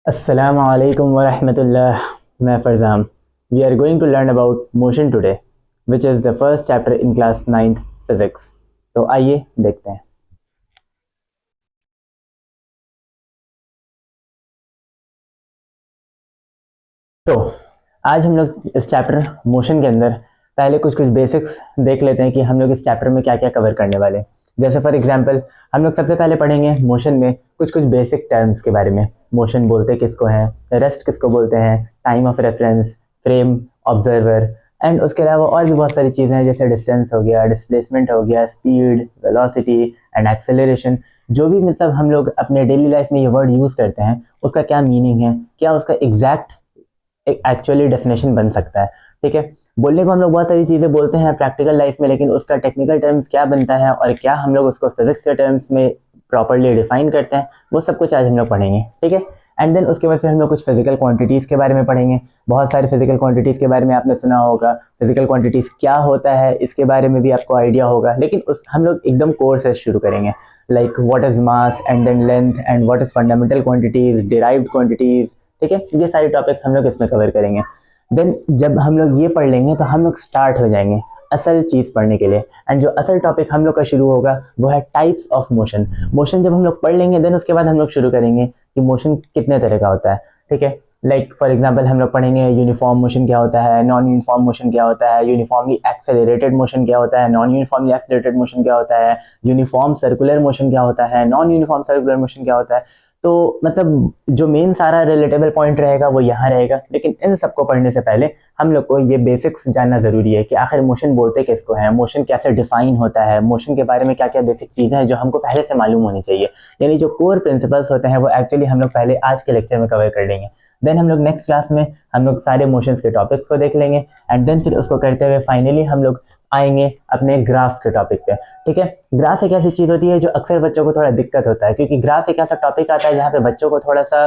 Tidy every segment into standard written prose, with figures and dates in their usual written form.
Assalamu alaikum wa rahmatullah. मैं फरजाम. We are going to learn about motion today, which is the first chapter in class 9th physics. तो आइए देखते हैं. तो आज हम लोग इस चैप्टर मोशन के अंदर पहले कुछ बेसिक्स देख लेते हैं कि हम लोग इस चैप्टर में क्या क्या कवर करने वाले हैं. जैसे फॉर एग्जांपल हम लोग सबसे पहले पढ़ेंगे मोशन में कुछ बेसिक टर्म्स के बारे में. मोशन बोलते किसको हैं, रेस्ट किसको बोलते हैं, time of reference, frame, observer and उसके अलावा और भी बहुत सारी चीज़ें हैं जैसे डिस्टेंस हो गया, डिस्प्लेसमेंट हो गया, स्पीड, वेलोसिटी एंड एक्सेलरेशन. जो भी मतलब हम लोग अपने डेली लाइफ में ये वर्ड यूज़ करते हैं उसका क्या मीनिंग है, क्या उसका एग्जैक्ट एक्चुअली डेफिनेशन बन सकता है. ठीक है, बोलने को हम लोग बहुत सारी चीज़ें बोलते हैं प्रैक्टिकल लाइफ में, लेकिन उसका टेक्निकल टर्म्स क्या बनता है और क्या हम लोग उसको फिजिक्स के टर्म्स में प्रॉपरली डिफाइन करते हैं, वो सब कुछ आज हम लोग पढ़ेंगे. ठीक है, एंड देन उसके बाद फिर हम लोग कुछ फिजिकल क्वांटिटीज़ के बारे में पढ़ेंगे. बहुत सारे फिजिकल क्वांटिटीज़ के बारे में आपने सुना होगा. फिजिकल क्वांटिटीज़ क्या होता है इसके बारे में भी आपको आइडिया होगा, लेकिन उस हम लोग एकदम कोर से शुरू करेंगे. Like what is mass and then length and what is fundamental quantities, derived quantities. ठीक है, ये सारे टॉपिक्स हम लोग इसमें कवर करेंगे. देन जब हम लोग ये पढ़ लेंगे तो हम लोग स्टार्ट हो जाएंगे असल चीज़ पढ़ने के लिए. एंड जो असल टॉपिक हम लोग का शुरू होगा वो है टाइप्स ऑफ मोशन. मोशन जब हम लोग पढ़ लेंगे देन उसके बाद हम लोग शुरू करेंगे कि मोशन कितने तरह का होता है. ठीक है, लाइक फॉर एग्जांपल हम लोग पढ़ेंगे यूनिफॉर्म मोशन क्या होता है, नॉन यूनिफॉर्म मोशन क्या होता है, यूनिफॉर्मली एक्सेलरेटेड मोशन क्या होता है, नॉन यूनिफॉर्मली एक्सेलरेटेड मोशन क्या होता है, यूनिफॉर्म सर्कुलर मोशन क्या होता है, नॉन यूनिफॉर्म सर्कुलर मोशन क्या होता है. तो मतलब जो मेन सारा रिलेटेबल पॉइंट रहेगा वो यहाँ रहेगा, लेकिन इन सबको पढ़ने से पहले हम लोग को ये बेसिक्स जानना ज़रूरी है कि आखिर मोशन बोलते किसको हैं, मोशन कैसे डिफाइन होता है, मोशन के बारे में क्या क्या बेसिक चीज़ें हैं जो हमको पहले से मालूम होनी चाहिए. यानी जो कोर प्रिंसिपल्स होते हैं वो एक्चुअली हम लोग पहले आज के लेक्चर में कवर कर लेंगे. देन हम लोग नेक्स्ट क्लास में हम लोग सारे मोशंस के टॉपिक्स को देख लेंगे एंड देन फिर उसको करते हुए फाइनली हम लोग आएंगे अपने ग्राफ के टॉपिक पे. ठीक है, ग्राफ एक ऐसी चीज़ होती है जो अक्सर बच्चों को थोड़ा दिक्कत होता है, क्योंकि ग्राफ एक ऐसा टॉपिक आता है जहाँ पे बच्चों को थोड़ा सा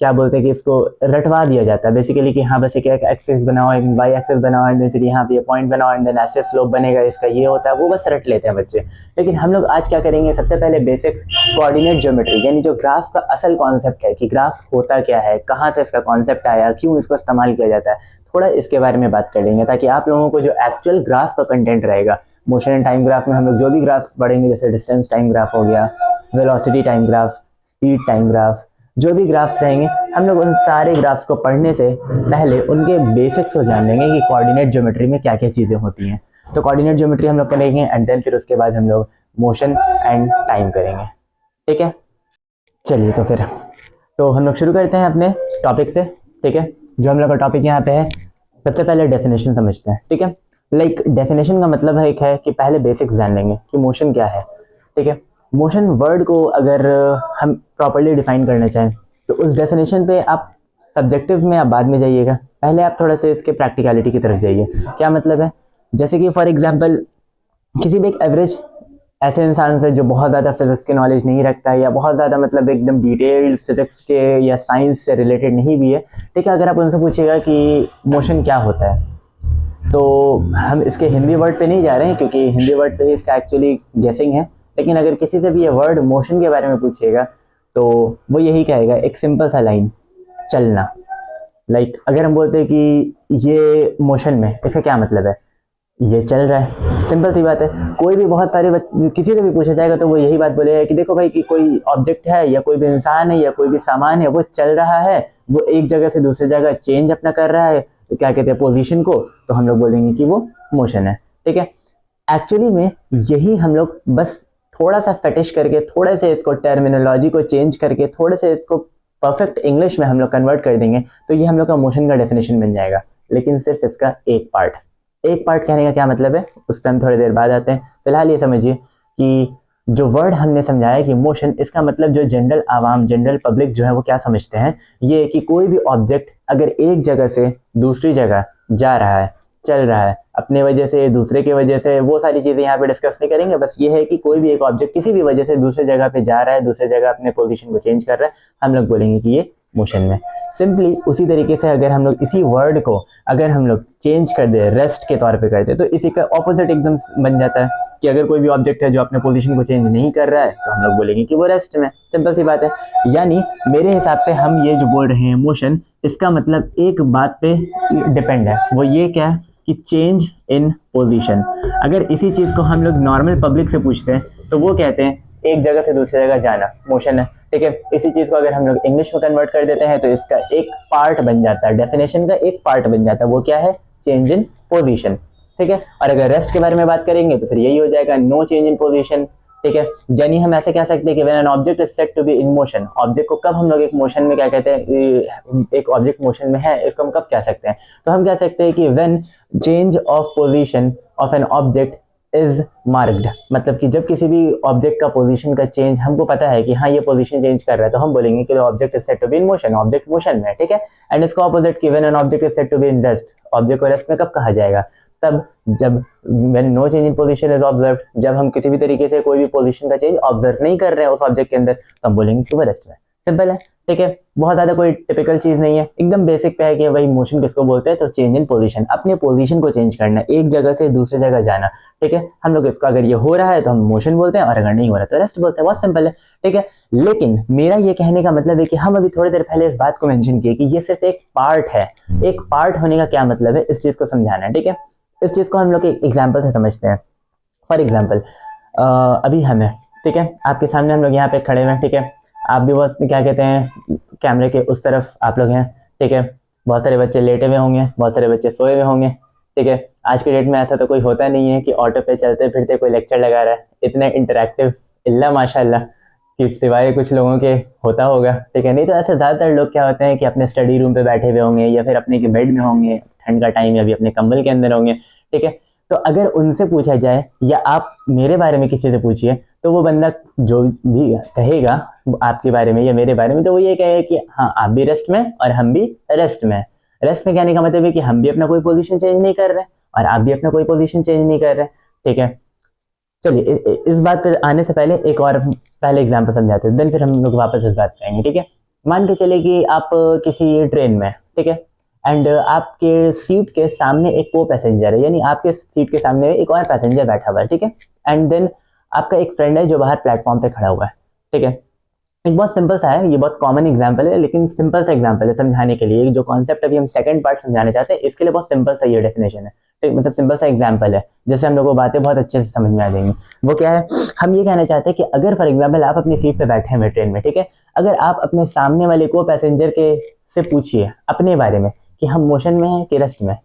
क्या बोलते हैं कि इसको रटवा दिया जाता है बेसिकली कि हाँ बस एक एक्सिस बनाओ, एक वाई एक्सिस बनाओ एंड देन फिर यहाँ पे ये पॉइंट बनाओ एंड देन ऐसे स्लोप बनेगा, इसका ये होता है, वो बस रट लेते हैं बच्चे. लेकिन हम लोग आज क्या करेंगे, सबसे पहले बेसिक्स कोऑर्डिनेट ज्योमेट्री, यानी जो ग्राफ का असल कॉन्सेप्ट है कि ग्राफ होता क्या है, कहाँ से इसका कॉन्सेप्ट आया, क्यों इसको इस्तेमाल किया जाता है, थोड़ा इसके बारे में बात कर लेंगे ताकि आप लोगों को जो एक्चुअल ग्राफ का कंटेंट रहेगा, मोशन एंड टाइम ग्राफ में हम लोग जो भी ग्राफ्स पढ़ेंगे जैसे डिस्टेंस टाइम ग्राफ हो गया, velocity time graph, speed time graph, जो भी ग्राफ्स रहेंगे हम लोग उन सारे ग्राफ्स को पढ़ने से पहले उनके बेसिक्स को जान लेंगे कि कोऑर्डिनेट ज्योमेट्री में क्या क्या चीज़ें होती हैं. तो कोऑर्डिनेट ज्योमेट्री हम लोग करेंगे एंड देन फिर उसके बाद हम लोग मोशन एंड टाइम करेंगे. ठीक है, चलिए तो फिर तो हम लोग शुरू करते हैं अपने टॉपिक से. ठीक है, जो हम लोग का टॉपिक यहाँ पे है, सबसे पहले डेफिनेशन समझते हैं. ठीक है, लाइक डेफिनेशन का मतलब है एक है कि पहले बेसिक्स जान लेंगे कि मोशन क्या है. ठीक है, मोशन वर्ड को अगर हम प्रॉपरली डिफाइन करना चाहें तो उस डेफिनेशन पे आप सब्जेक्टिव में आप बाद में जाइएगा, पहले आप थोड़ा सा इसके प्रैक्टिकलिटी की तरफ जाइए. क्या मतलब है, जैसे कि फॉर एग्जांपल किसी भी एक एवरेज ऐसे इंसान से जो बहुत ज़्यादा फिजिक्स की नॉलेज नहीं रखता है या बहुत ज़्यादा मतलब एकदम डिटेल्ड फिजिक्स के या साइंस से रिलेटेड नहीं भी है, ठीक है, अगर आप उनसे पूछिएगा कि मोशन क्या होता है तो हम इसके हिंदी वर्ड पे नहीं जा रहे हैं क्योंकि हिंदी वर्ड पे ही इसका एक्चुअली गेसिंग है. लेकिन अगर किसी से भी ये वर्ड मोशन के बारे में पूछिएगा तो वो यही कहेगा, एक सिंपल सा लाइन, चलना. लाइक अगर हम बोलते हैं कि ये मोशन में, इसका क्या मतलब है, ये चल रहा है. सिंपल सी बात है. कोई भी बहुत सारे किसी से भी पूछा जाएगा तो वो यही बात बोलेगा कि देखो भाई कि कोई ऑब्जेक्ट है या कोई भी इंसान है या कोई भी सामान है वो चल रहा है, वो एक जगह से दूसरी जगह चेंज अपना कर रहा है, तो क्या कहते हैं पोजीशन को, तो हम लोग बोलेंगे कि वो मोशन है. ठीक है, एक्चुअली में यही हम लोग बस थोड़ा सा फेटिश करके, थोड़े से इसको टर्मिनोलॉजी को चेंज करके, थोड़े से इसको परफेक्ट इंग्लिश में हम लोग कन्वर्ट कर देंगे तो ये हम लोग का मोशन का डेफिनेशन बन जाएगा. लेकिन सिर्फ इसका एक पार्ट कहने का क्या मतलब है उस पर हम थोड़ी देर बाद आते हैं. फिलहाल ये समझिए कि जो वर्ड हमने समझाया कि मोशन, इसका मतलब जो जनरल आवाम, जनरल पब्लिक जो है वो क्या समझते हैं, ये कि कोई भी ऑब्जेक्ट अगर एक जगह से दूसरी जगह जा रहा है, चल रहा है, अपने वजह से, दूसरे की वजह से, वो सारी चीज़ें यहाँ पे डिस्कस नहीं करेंगे. बस ये है कि कोई भी एक ऑब्जेक्ट किसी भी वजह से दूसरी जगह पे जा रहा है, दूसरी जगह अपने पोजीशन को चेंज कर रहा है, हम लोग बोलेंगे कि ये मोशन में। सिंपली उसी तरीके से अगर हम लोग इसी वर्ड को अगर हम लोग चेंज कर दे, रेस्ट के तौर पे कर दे, तो इसी का ऑपोजिट एकदम बन जाता है कि अगर कोई भी ऑब्जेक्ट है जो अपने पोजीशन को चेंज नहीं कर रहा है तो हम लोग बोलेंगे कि वो रेस्ट में। सिंपल सी बात है। यानी मेरे हिसाब से हम ये जो बोल रहे हैं मोशन, इसका मतलब एक बात पे डिपेंड है, वो ये क्या है कि चेंज इन पोजीशन। अगर इसी चीज़ को हम लोग नॉर्मल पब्लिक से पूछते हैं तो वो कहते हैं एक जगह से दूसरी जगह जाना मोशन है, ठीक है। इसी चीज़ को अगर हम लोग इंग्लिश में कन्वर्ट कर देते हैं तो इसका एक पार्ट बन जाता है, डेफिनेशन का एक पार्ट बन जाता है, वो क्या है, चेंज इन पोजीशन, ठीक है। और अगर रेस्ट के बारे में बात करेंगे तो फिर यही हो जाएगा, नो चेंज इन पोजीशन, ठीक है। यानी हम ऐसे कह सकते हैं कि when an object is said to be in motion, object को कब हम लोग एक मोशन में क्या कहते हैं, एक ऑब्जेक्ट मोशन में है, इसको हम कब कह सकते हैं, तो हम कह सकते हैं कि when change of position of N object is marked. मतलब कि जब किसी भी ऑब्जेक्ट का पोजीशन का चेंज हमको पता है कि हाँ ये पोजीशन चेंज कर रहा है, तो हम बोलेंगे कि object is said to be in motion, object motion में है, ठीक है। एंड इसका ऑपोजिट कि when an object is said to be in rest, object को रेस्ट में कब कहा जाएगा, तब जब when no change in position is observed, जब हम किसी भी तरीके से कोई भी पोजीशन का चेंज ऑब्जर्व नहीं कर रहे हैं उस ऑब्जेक्ट के अंदर, तो हम बोलेंगे कि वो रेस्ट में। सिंपल है, ठीक है। बहुत ज्यादा कोई टिपिकल चीज नहीं है, एकदम बेसिक पे है कि भाई मोशन किसको बोलते हैं, तो चेंज इन पोजीशन, अपने पोजीशन को चेंज करना, एक जगह से दूसरी जगह जाना, ठीक है। हम लोग इसको अगर ये हो रहा है तो हम मोशन बोलते हैं और अगर नहीं हो रहा तो रेस्ट बोलते हैं, बहुत सिंपल है, ठीक है। लेकिन मेरा ये कहने का मतलब है कि हम अभी थोड़ी देर पहले इस बात को मेंशन किए कि ये सिर्फ एक पार्ट है। एक पार्ट होने का क्या मतलब है, इस चीज को समझाना है, ठीक है। इस चीज को हम लोग एक एग्जाम्पल से समझते हैं। फॉर एग्जाम्पल अभी हमें, ठीक है, आपके सामने हम लोग यहाँ पे खड़े हुए हैं, ठीक है। आप भी बहुत क्या कहते हैं कैमरे के उस तरफ आप लोग हैं, ठीक है। बहुत सारे बच्चे लेटे हुए होंगे, बहुत सारे बच्चे सोए हुए होंगे, ठीक है। आज की डेट में ऐसा तो कोई होता नहीं है कि ऑटो पे चलते फिरते कोई लेक्चर लगा रहा है, इतने इंटरेक्टिव इल्ला माशाल्लाह कि सिवाय कुछ लोगों के होता होगा, ठीक है। नहीं तो ऐसे ज़्यादातर लोग क्या होते हैं कि अपने स्टडी रूम पे बैठे हुए होंगे या फिर अपने के बेड में होंगे, ठंड का टाइम या भी अपने कंबल के अंदर होंगे, ठीक है। तो अगर उनसे पूछा जाए या आप मेरे बारे में किसी से पूछिए तो वो बंदा जो भी कहेगा आपके बारे में या मेरे बारे में, तो वो ये कहेगा कि हाँ आप भी रेस्ट में और हम भी रेस्ट में। रेस्ट में कहने का मतलब है कि हम भी अपना कोई पोजीशन चेंज नहीं कर रहे और आप भी अपना कोई पोजीशन चेंज नहीं कर रहे, ठीक है। चलिए इस बात पर आने से पहले एक और पहले एग्जाम्पल समझाते हैं, देन फिर हम लोग वापस इस बात पे आएंगे, ठीक है। मान के चले कि आप किसी ट्रेन में, ठीक है, एंड आपके सीट के सामने एक को पैसेंजर है, यानी आपके सीट के सामने एक और पैसेंजर बैठा हुआ है, ठीक है। एंड देन आपका एक फ्रेंड है जो बाहर प्लेटफॉर्म पे खड़ा हुआ है, ठीक है। एक बहुत सिंपल सा है, ये बहुत कॉमन एग्जांपल है लेकिन सिंपल सा एग्जांपल है समझाने के लिए। जो कॉन्सेप्ट अभी हम सेकंड पार्ट समझाने चाहते हैं इसके लिए बहुत सिंपल सा ये डेफिनेशन है, ठीक, मतलब सिंपल सा एग्जांपल है, जैसे हम लोग को बातें बहुत अच्छे से समझ में आ जाएंगी। वो क्या है, हम ये कहना चाहते हैं कि अगर फॉर एग्जाम्पल आप अपनी सीट पे बैठे हैं ट्रेन में, ठीक है, अगर आप अपने सामने वाले को पैसेंजर के से पूछिए अपने बारे में कि हम मोशन में हैं कि रेस्ट में,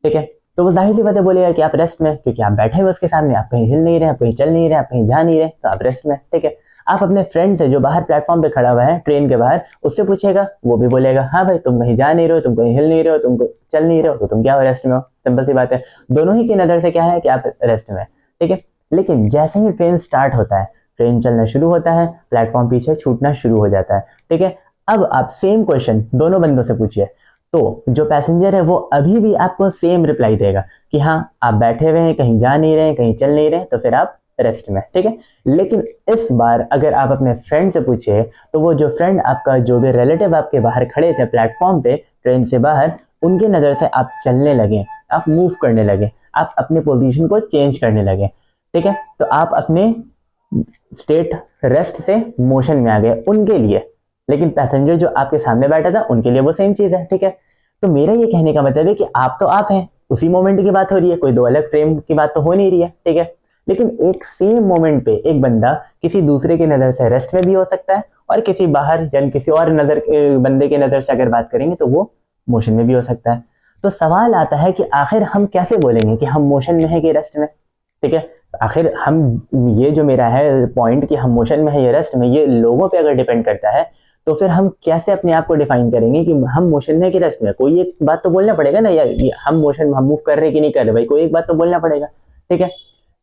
ठीक है, तो वो जाहिर सी बात है बोलेगा कि आप रेस्ट में, क्योंकि आप बैठे हुए उसके सामने, आप कहीं हिल नहीं रहे, आप कहीं चल नहीं रहे, आप कहीं जा नहीं रहे, तो आप रेस्ट में, ठीक है। आप अपने फ्रेंड से जो बाहर प्लेटफॉर्म पे खड़ा हुआ है ट्रेन के बाहर, उससे पूछेगा, वो भी बोलेगा हाँ भाई तुम कहीं जा नहीं रहे हो, तुम कहीं हिल नहीं रहे हो, तुम चल नहीं रहे हो, तो तुम क्या हो, रेस्ट में हो। सिंपल सी बात है, दोनों ही की नज़र से क्या है कि आप रेस्ट में, ठीक है। लेकिन जैसे ही ट्रेन स्टार्ट होता है, ट्रेन चलना शुरू होता है, प्लेटफॉर्म पीछे छूटना शुरू हो जाता है, ठीक है। अब आप सेम क्वेश्चन दोनों बंदों से पूछिए तो जो पैसेंजर है वो अभी भी आपको सेम रिप्लाई देगा कि हाँ आप बैठे हुए हैं, कहीं जा नहीं रहे, कहीं चल नहीं रहे, तो फिर आप रेस्ट में, ठीक है। लेकिन इस बार अगर आप अपने फ्रेंड से पूछे तो वो जो फ्रेंड आपका, जो भी रिलेटिव आपके बाहर खड़े थे प्लेटफॉर्म पे ट्रेन से बाहर, उनकी नज़र से आप चलने लगे, आप मूव करने लगे, आप अपने पोजीशन को चेंज करने लगे, ठीक है। तो आप अपने स्टेट रेस्ट से मोशन में आ गए उनके लिए, लेकिन पैसेंजर जो आपके सामने बैठा था उनके लिए वो सेम चीज़ है, ठीक है। तो मेरा ये कहने का मतलब है कि आप तो आप हैं, उसी मोमेंट की बात हो रही है, कोई दो अलग फ्रेम की बात तो हो नहीं रही है, ठीक है। लेकिन एक सेम मोमेंट पे एक बंदा किसी दूसरे की नज़र से रेस्ट में भी हो सकता है और किसी बाहर या किसी और नज़र बंदे की नज़र से अगर बात करेंगे तो वो मोशन में भी हो सकता है। तो सवाल आता है कि आखिर हम कैसे बोलेंगे कि हम मोशन में है कि रेस्ट में, ठीक है। आखिर हम, ये जो मेरा है पॉइंट कि हम मोशन में है या रेस्ट में, ये लोगों पे अगर डिपेंड करता है तो फिर हम कैसे अपने आप को डिफाइन करेंगे कि हम मोशन में है कि रेस्ट में। कोई एक बात तो बोलना पड़ेगा ना, या हम मोशन में, हम मूव कर रहे हैं कि नहीं कर रहे, भाई कोई एक बात तो बोलना पड़ेगा, ठीक है।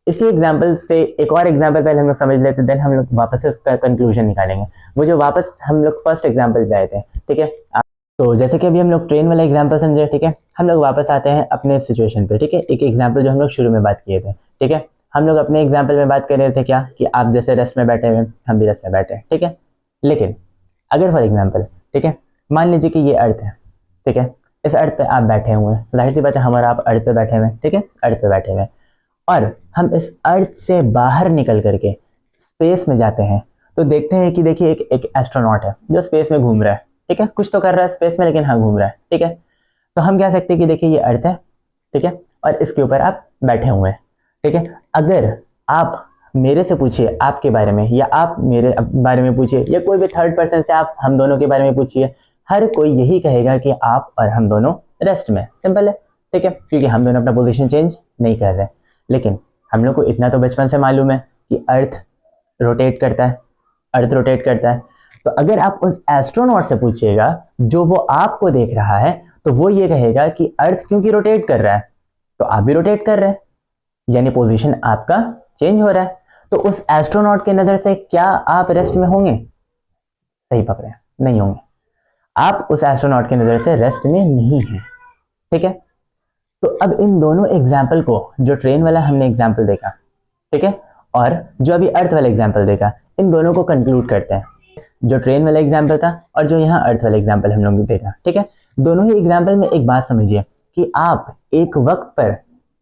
इसी एग्जाम्पल से एक और एग्जाम्पल पहले हम लोग समझ लेते, देन हम लोग वापस इसका कंक्लूजन निकालेंगे। वो जो वापस हम लोग फर्स्ट एग्जाम्पल पे आए थे, ठीक है। तो जैसे कि अभी हम लोग ट्रेन वाला एग्जाम्पल समझे, ठीक है, हम लोग वापस आते हैं अपने सिचुएशन पे, ठीक है। एक एग्जाम्पल जो हम लोग शुरू में बात किए थे, ठीक है, हम लोग अपने एग्जाम्पल में बात कर रहे थे क्या, कि आप जैसे रेस्ट में बैठे हुए हम भी रेस्ट में बैठे हैं, ठीक है। लेकिन अगर फॉर एग्जाम्पल, ठीक है, मान लीजिए कि ये अर्थ है, ठीक है, इस अर्थ पे आप बैठे हुए हैं, जाहिर सी बात है हमारा आप अर्थ पे बैठे हुए हैं, ठीक है, अर्थ पे बैठे हुए हैं, और हम इस अर्थ से बाहर निकल करके स्पेस में जाते हैं तो देखते हैं कि देखिए एक एस्ट्रोनॉट है जो स्पेस में घूम रहा है, ठीक है, कुछ तो कर रहा है स्पेस में, लेकिन हाँ घूम रहा है, ठीक है। तो हम कह सकते हैं कि देखिए ये अर्थ है, ठीक है, और इसके ऊपर आप बैठे हुए हैं, ठीक है। अगर आप मेरे से पूछिए आपके बारे में, या आप मेरे बारे में पूछिए, या कोई भी थर्ड पर्सन से आप हम दोनों के बारे में पूछिए, हर कोई यही कहेगा कि आप और हम दोनों रेस्ट में, सिंपल है, ठीक है, क्योंकि हम दोनों अपना पोजीशन चेंज नहीं कर रहे। लेकिन हम लोग को इतना तो बचपन से मालूम है कि अर्थ रोटेट करता है, अर्थ रोटेट करता है। तो अगर आप उस एस्ट्रोनॉट से पूछिएगा जो वो आपको देख रहा है, तो वो ये कहेगा कि अर्थ क्योंकि रोटेट कर रहा है तो आप भी रोटेट कर रहे हैं, यानी पोजीशन आपका चेंज हो रहा है। तो उस एस्ट्रोनॉट के नजर से क्या आप रेस्ट में होंगे? सही पकड़े, नहीं होंगे। आप उस एस्ट्रोनॉट के नजर से रेस्ट में नहीं हैं, ठीक है। तो अब इन दोनों एग्जाम्पल को, जो ट्रेन वाला हमने एग्जाम्पल देखा, ठीक है, और जो अभी अर्थ वाला एग्जाम्पल देखा, इन दोनों को कंक्लूड करते हैं। जो ट्रेन वाला एग्जाम्पल था और जो यहाँ अर्थ वाला एग्जाम्पल हम लोग ने देखा, ठीक है, दोनों ही एग्जाम्पल में एक बात समझिए कि आप एक वक्त पर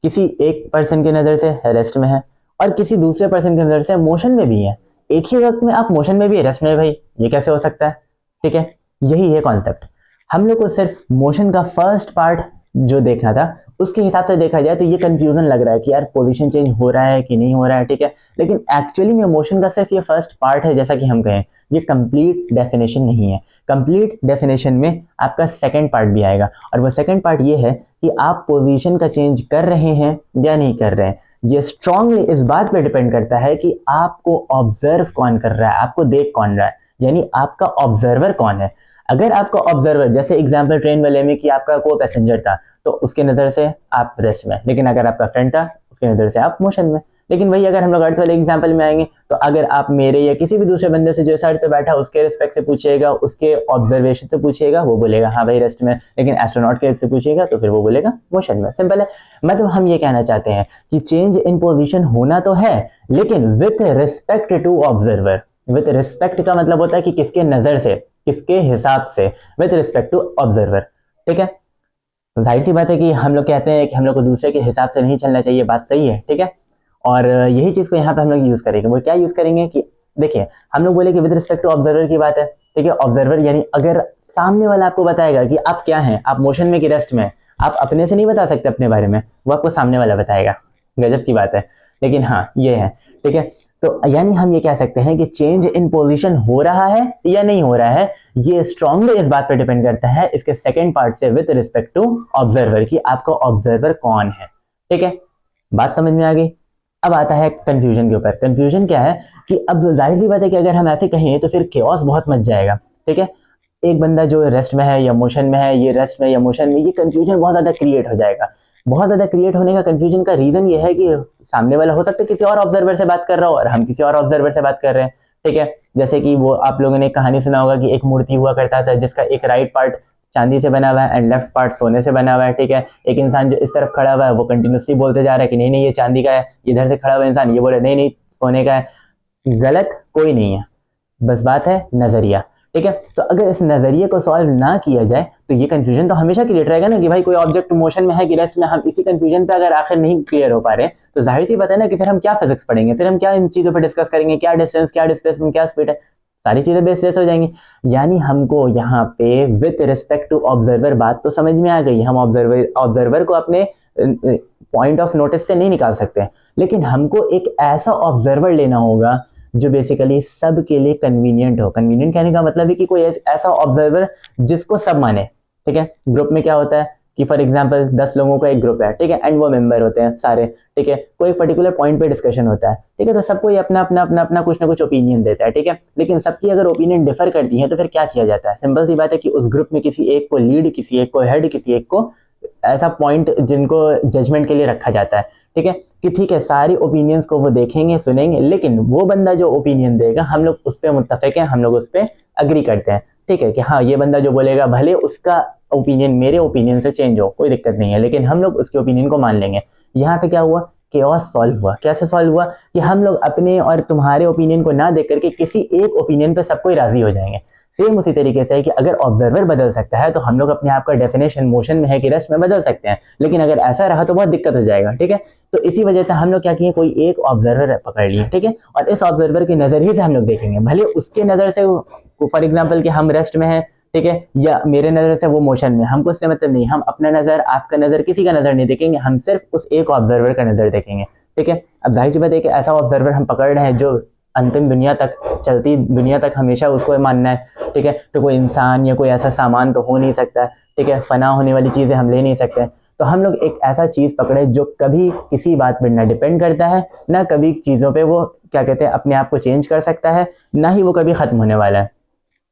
किसी एक पर्सन की नज़र से रेस्ट में हैं और किसी दूसरे पर्सन की नज़र से मोशन में भी हैं। एक ही वक्त में आप मोशन में भी रेस्ट में, भाई ये कैसे हो सकता है, ठीक है। यही है कॉन्सेप्ट। हम लोग को सिर्फ मोशन का फर्स्ट पार्ट जो देखना था उसके हिसाब से देखा जाए तो ये कंफ्यूजन लग रहा है कि यार पोजीशन चेंज हो रहा है कि नहीं हो रहा है, ठीक है, लेकिन एक्चुअली में मोशन का सिर्फ ये फर्स्ट पार्ट है, जैसा कि हम कहें, ये कंप्लीट डेफिनेशन नहीं है। कंप्लीट डेफिनेशन में आपका सेकंड पार्ट भी आएगा, और वो सेकंड पार्ट ये है कि आप पोजीशन का चेंज कर रहे हैं या नहीं कर रहे हैं। ये स्ट्रांगली इस बात पे डिपेंड करता है कि आपको ऑब्जर्व कौन कर रहा है, आपको देख कौन रहा है, यानी आपका ऑब्जर्वर कौन है। अगर आपका ऑब्जर्वर, जैसे एग्जाम्पल ट्रेन वाले में कि आपका को पैसेंजर था तो उसके नज़र से आप रेस्ट में, लेकिन अगर आपका फ्रेंड था उसके नज़र से आप मोशन में। लेकिन वही अगर हम लोग अर्थ वाले एग्जाम्पल में आएंगे तो अगर आप मेरे या किसी भी दूसरे बंदे से जो अर्थ पे बैठा उसके रिस्पेक्ट से पूछिएगा, उसके ऑब्जर्वेशन से पूछिएगा, वो बोलेगा हाँ भाई रेस्ट में, लेकिन एस्ट्रोनॉट के से पूछिएगा तो फिर वो बोलेगा मोशन में। सिंपल है। मतलब हम ये कहना चाहते हैं कि चेंज इन पोजिशन होना तो है, लेकिन with respect to observer. With respect का मतलब होता है कि किसके नजर से, किसके हिसाब से, विथ रिस्पेक्ट टू ऑब्जर्वर, ठीक है। जाहिर सी बात है कि हम लोग कहते हैं कि हम लोग को दूसरे के हिसाब से नहीं चलना चाहिए, बात सही है, ठीक है। और यही चीज़ को यहाँ पे हम लोग यूज़ करेंगे। वो क्या यूज़ करेंगे कि देखिए हम लोग बोले कि विद रिस्पेक्ट टू ऑब्जर्वर की बात है, ठीक है। ऑब्जर्वर यानी अगर सामने वाला आपको बताएगा कि आप क्या हैं, आप मोशन में कि रेस्ट में, आप अपने से नहीं बता सकते अपने बारे में, वो आपको सामने वाला बताएगा। गजब की बात है, लेकिन हाँ ये है, ठीक है। तो यानी हम ये कह सकते हैं कि चेंज इन पोजीशन हो रहा है या नहीं हो रहा है, ये स्ट्रांगली इस बात पे डिपेंड करता है इसके सेकंड पार्ट से, विद रिस्पेक्ट टू ऑब्जर्वर, कि आपका ऑब्जर्वर कौन है, ठीक है। बात समझ में आ गई। अब आता है कंफ्यूजन के ऊपर। कंफ्यूजन क्या है कि अब जाहिर सी बात है कि अगर हम ऐसे कहें तो फिर केओस बहुत मच जाएगा, ठीक है। एक बंदा जो रेस्ट में है या मोशन में है, ये रेस्ट में या मोशन में, ये कंफ्यूजन बहुत ज्यादा क्रिएट हो जाएगा। बहुत ज्यादा क्रिएट होने का कंफ्यूजन का रीजन ये है कि सामने वाला हो सकता है किसी और ऑब्जर्वर से बात कर रहा हो और हम किसी और ऑब्जर्वर से बात कर रहे हैं, ठीक है। जैसे कि वो आप लोगों ने कहानी सुना होगा कि एक मूर्ति हुआ करता था जिसका एक राइट पार्ट चांदी से बना हुआ है एंड लेफ्ट पार्ट सोने से बना हुआ है, ठीक है। एक इंसान जो इस तरफ खड़ा हुआ है वो कंटिन्यूसली बोलते जा रहा है कि नहीं नहीं ये चांदी का है, इधर से खड़ा हुआ इंसान ये बोले नहीं नहीं सोने का है। गलत कोई नहीं है, बस बात है नजरिया, ठीक है। तो अगर इस नजरिए को सॉल्व ना किया जाए तो ये कंफ्यूजन तो हमेशा क्रिएट रहेगा ना कि भाई कोई ऑब्जेक्ट मोशन में है कि रेस्ट में। हम इसी कंफ्यूजन पे अगर आखिर नहीं क्लियर हो पा रहे तो जाहिर सी बात है ना कि फिर हम क्या फिजिक्स पढ़ेंगे, फिर हम क्या इन चीजों पे डिस्कस करेंगे, क्या डिस्टेंस, क्या डिस्प्लेसमेंट, क्या स्पीड है, सारी चीजें बेस्ड हो जाएंगी। यानी हमको यहाँ पे विथ रिस्पेक्ट टू ऑब्जर्वर बात तो समझ में आ गई, हम ऑब्जर्वर को अपने पॉइंट ऑफ नोटिस से नहीं निकाल सकते, लेकिन हमको एक ऐसा ऑब्जर्वर लेना होगा जो बेसिकली सब के लिए कन्वीनियंट हो। कन्वीनियंट कहने का मतलब है कि कोई ऐसा ऑब्जर्वर जिसको सब माने, ठीक है। ग्रुप में क्या होता है कि फॉर एग्जांपल 10 लोगों का एक ग्रुप है, ठीक है, एंड वो मेंबर होते हैं सारे, ठीक है। कोई पर्टिकुलर पॉइंट पे डिस्कशन होता है, ठीक है, तो सबको अपना अपना अपना अपना कुछ ना कुछ ओपिनियन देता है, ठीक है। लेकिन सबकी अगर ओपिनियन डिफर करती है तो फिर क्या किया जाता है? सिंपल सी बात है कि उस ग्रुप में किसी एक को लीड, किसी एक को हेड, किसी एक को ऐसा पॉइंट जिनको जजमेंट के लिए रखा जाता है, ठीक है, कि ठीक है सारी ओपिनियंस को वो देखेंगे सुनेंगे, लेकिन वो बंदा जो ओपिनियन देगा हम लोग उस पर मुत्तफिक हैं, हम लोग उस पर अग्री करते हैं, ठीक है, कि हाँ ये बंदा जो बोलेगा भले उसका ओपिनियन मेरे ओपिनियन से चेंज हो, कोई दिक्कत नहीं है, लेकिन हम लोग उसके ओपिनियन को मान लेंगे। यहाँ पे क्या हुआ? केओस सॉल्व हुआ। कैसे सॉल्व हुआ? कि हम लोग अपने और तुम्हारे ओपिनियन को ना देख करके किसी एक ओपिनियन पे सबको ही राजी हो जाएंगे। सेम उसी तरीके से है कि अगर ऑब्जर्वर बदल सकता है तो हम लोग अपने आप का डेफिनेशन मोशन में है कि रेस्ट में बदल सकते हैं, लेकिन अगर ऐसा रहा तो बहुत दिक्कत हो जाएगा। ठीक है, तो इसी वजह से हम लोग क्या किए, कोई एक ऑब्जर्वर पकड़ लिए। ठीक है, और इस ऑब्जर्वर के नजरिए से हम लोग देखेंगे, भले उसके नजर से फॉर एग्जाम्पल कि हम रेस्ट में हैं, ठीक है, या मेरे नजर से वो मोशन में, हमको उससे मतलब नहीं, हम अपना नजर, आपका नजर, किसी का नजर नहीं देखेंगे, हम सिर्फ उस एक ऑब्जर्वर का नजर देखेंगे। ठीक है, अब जाहिर सी बात है कि ऐसा ऑब्जर्वर हम पकड़ रहे हैं जो अंतिम दुनिया तक, चलती दुनिया तक हमेशा उसको मानना है। ठीक है, तो कोई इंसान या कोई ऐसा सामान तो हो नहीं सकता। ठीक है, फना होने वाली चीजें हम ले नहीं सकते, तो हम लोग एक ऐसा चीज पकड़े जो कभी किसी बात पर ना डिपेंड करता है, ना कभी चीजों पे वो क्या कहते हैं अपने आप को चेंज कर सकता है, ना ही वो कभी खत्म होने वाला है।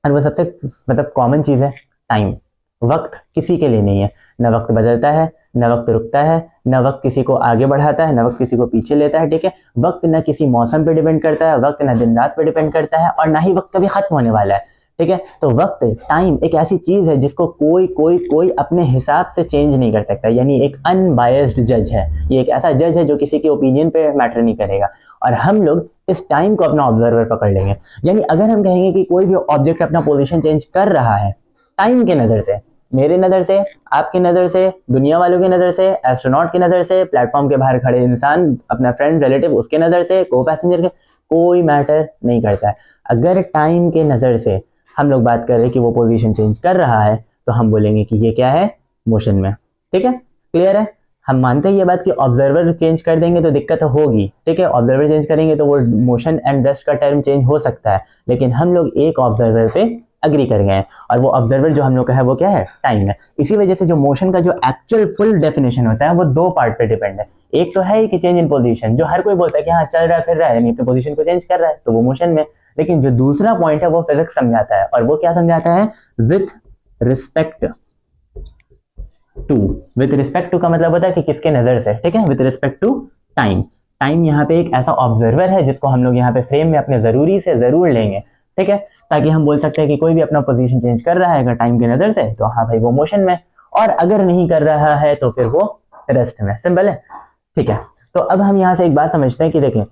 और वो सबसे मतलब कॉमन चीज है टाइम। वक्त किसी के लिए नहीं है, न वक्त बदलता है, न वक्त रुकता है, न वक्त किसी को आगे बढ़ाता है, न वक्त किसी को पीछे लेता है। ठीक है, वक्त न किसी मौसम पे डिपेंड करता है, वक्त न दिन रात पे डिपेंड करता है, और ना ही वक्त कभी खत्म होने वाला है। ठीक है, तो वक्त, टाइम एक ऐसी चीज है जिसको कोई कोई कोई अपने हिसाब से चेंज नहीं कर सकता, यानी एक अनबायस्ड जज है। ये एक ऐसा जज है जो किसी के ओपिनियन पे मैटर नहीं करेगा, और हम लोग इस टाइम को अपना ऑब्जर्वर पकड़ लेंगे। यानी अगर हम कहेंगे कि कोई भी ऑब्जेक्ट अपना पोजीशन चेंज कर रहा है टाइम के नजर से, मेरे नजर से, आपकी नजर से, दुनिया वालों की नजर से, एस्ट्रोनॉट की नजर से, प्लेटफॉर्म के बाहर खड़े इंसान, अपना फ्रेंड रिलेटिव उसके नजर से, को पैसेंजर के, कोई मैटर नहीं करता है। अगर टाइम के नजर से हम लोग बात कर रहे हैं कि वो पोजीशन चेंज कर रहा है, तो हम बोलेंगे कि ये क्या है, मोशन में। ठीक है, क्लियर है। हम मानते हैं ये बात कि ऑब्जर्वर चेंज कर देंगे तो दिक्कत होगी। ठीक है, ऑब्जर्वर चेंज करेंगे तो वो मोशन एंड रेस्ट का टर्म चेंज हो सकता है, लेकिन हम लोग एक ऑब्जर्वर पे अग्री कर गए हैं, और वो ऑब्जर्वर जो हम लोग का है वो क्या है, टाइम है। इसी वजह से जो मोशन का जो एक्चुअल फुल डेफिनेशन होता है वो दो पार्ट पे डिपेंड है। एक तो है कि चेंज इन पोजीशन, जो हर कोई बोलता है कि हाँ चल रहा है फिर रहा है, यानी अपनी पोजीशन को चेंज कर रहा है, तो वो मोशन में। लेकिन जो दूसरा पॉइंट है वो फिजिक्स समझाता है, और वो क्या समझाता है, with respect to. With respect to का मतलब होता है कि किसके नजर से। ठीक है, with respect to time. Time यहाँ पे एक ऐसा ऑब्जर्वर है जिसको हम लोग यहाँ पे फ्रेम में अपने जरूरी से जरूर लेंगे। ठीक है, ताकि हम बोल सकते हैं कि कोई भी अपना पोजीशन चेंज कर रहा है अगर टाइम की नजर से, तो हाँ भाई वो मोशन में, और अगर नहीं कर रहा है तो फिर वो रेस्ट में। सिंपल है। ठीक है, तो अब हम यहाँ से एक बात समझते हैं कि देखें,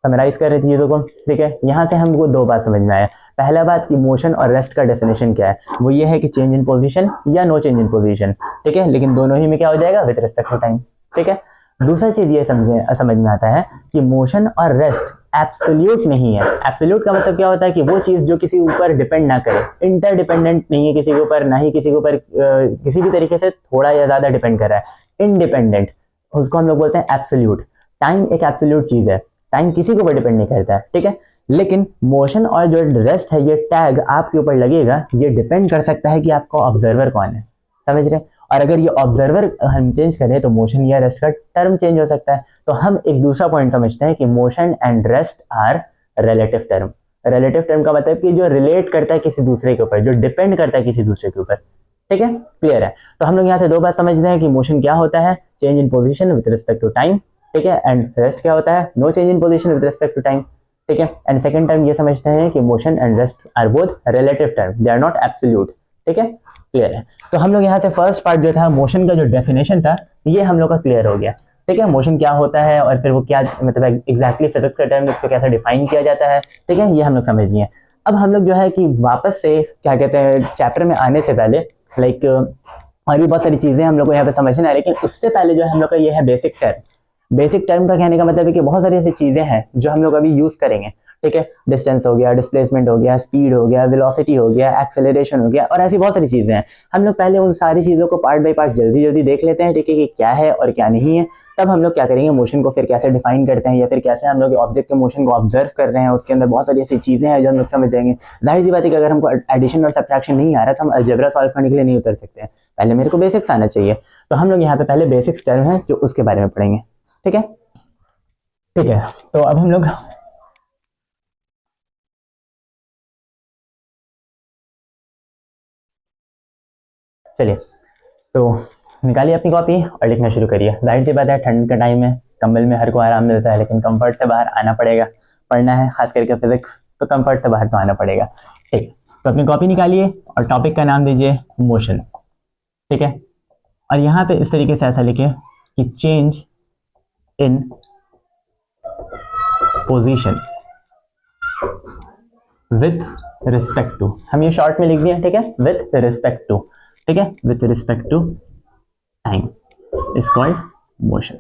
समराइज कर रहे थे चीजों को। ठीक है, यहाँ से हमको दो बात समझ में आया। पहला बात कि मोशन और रेस्ट का डेफिनेशन क्या है, वो ये है कि चेंज इन पोजीशन या नो चेंज इन पोजीशन। ठीक है, लेकिन दोनों ही में क्या हो जाएगा, विद रिस्पेक्ट टू टाइम। ठीक है, दूसरा चीज ये समझ में आता है कि मोशन और रेस्ट एब्सोल्यूट नहीं है। एब्सोल्यूट का मतलब क्या होता है कि वो चीज जो किसी ऊपर डिपेंड ना करे, इंटरडिपेंडेंट नहीं है किसी के ऊपर, ना ही किसी के ऊपर किसी भी तरीके से थोड़ा या ज्यादा डिपेंड कर रहा है, इंडिपेंडेंट, उसको हम लोग बोलते हैं एब्सोल्यूट। टाइम एक एब्सोल्यूट चीज है, टाइम किसी के ऊपर डिपेंड नहीं करता है। ठीक है, लेकिन मोशन और जो रेस्ट है, ये टैग आपके ऊपर लगेगा, ये डिपेंड कर सकता है कि आपका ऑब्जर्वर कौन है। समझ रहे, और अगर ये ऑब्जर्वर हम चेंज करें तो मोशन या रेस्ट का टर्म चेंज हो सकता है। तो हम एक दूसरा पॉइंट समझते हैं कि motion and rest are relative term. Relative term का मतलब कि जो रिलेट करता है किसी दूसरे के ऊपर, जो डिपेंड करता है किसी दूसरे के ऊपर। ठीक है, क्लियर है। तो हम लोग यहाँ से दो बात समझते हैं कि मोशन क्या होता है, change in position with respect to time. ठीक है, एंड रेस्ट क्या होता है, no change in position with respect to time. ठीक है, एंड सेकंड टर्म ये समझते हैं कि motion and rest are both relative term, they are not absolute. ठीक है, क्लियर है। तो हम लोग यहाँ से फर्स्ट पार्ट जो था मोशन का जो डेफिनेशन था, ये हम लोग का क्लियर हो गया। ठीक है, मोशन क्या होता है और फिर वो क्या मतलब एग्जैक्टली फिजिक्स का टर्म इसको कैसे डिफाइन किया जाता है। ठीक है, ये हम लोग समझ लिए। अब हम लोग जो है कि वापस से क्या कहते हैं, चैप्टर में आने से पहले लाइक और भी बहुत सारी चीजें हम लोग को यहाँ पे समझना है, लेकिन उससे पहले जो है हम लोग का ये है बेसिक टर्म। बेसिक टर्म का कहने का मतलब है कि बहुत सारी ऐसी चीजें हैं जो हम लोग अभी यूज करेंगे। ठीक है, डिस्टेंस हो गया, डिस्प्लेसमेंट हो गया, स्पीड हो गया, वेलोसिटी हो गया, एक्सेलरेशन हो गया, और ऐसी बहुत सारी चीजें हैं। हम लोग पहले उन सारी चीजों को पार्ट बाय पार्ट जल्दी जल्दी देख लेते हैं। ठीक है, कि क्या है और क्या नहीं है। तब हम लोग क्या करेंगे, मोशन को फिर कैसे डिफाइन करते हैं, या फिर कैसे हम लोग ऑब्जेक्ट के मोशन को ऑब्जर्व कर रहे हैं, उसके अंदर बहुत सारी ऐसी चीजें हैं जो हम लोग समझ जाएंगे। जाहिर सी बात है कि अगर हमको एडिशन और सब्ट्रैक्शन नहीं आ रहा तो हम अलजेब्रा सॉल्व करने के लिए नहीं उतर सकते हैं, पहले मेरे को बेसिक्स आना चाहिए। तो हम लोग यहाँ पे पहले बेसिक्स टर्म है जो उसके बारे में पढ़ेंगे। ठीक है, ठीक है। तो अब हम लोग चलिए, तो निकालिए अपनी कॉपी और लिखना शुरू करिए। जाहिर सी बात है ठंड का टाइम है, कंबल में हर को आराम मिलता है, लेकिन कंफर्ट से बाहर आना पड़ेगा। पढ़ना है खास करके फिजिक्स, तो कंफर्ट से बाहर तो आना पड़ेगा। ठीक, तो अपनी कॉपी निकालिए और टॉपिक का नाम दीजिए मोशन। ठीक है, और यहाँ पे इस तरीके से ऐसा लिखिए कि change in position with respect to, हम ये शॉर्ट में लिख दिए, ठीक है, विथ रिस्पेक्ट टू, ठीक है, with respect to time is called motion.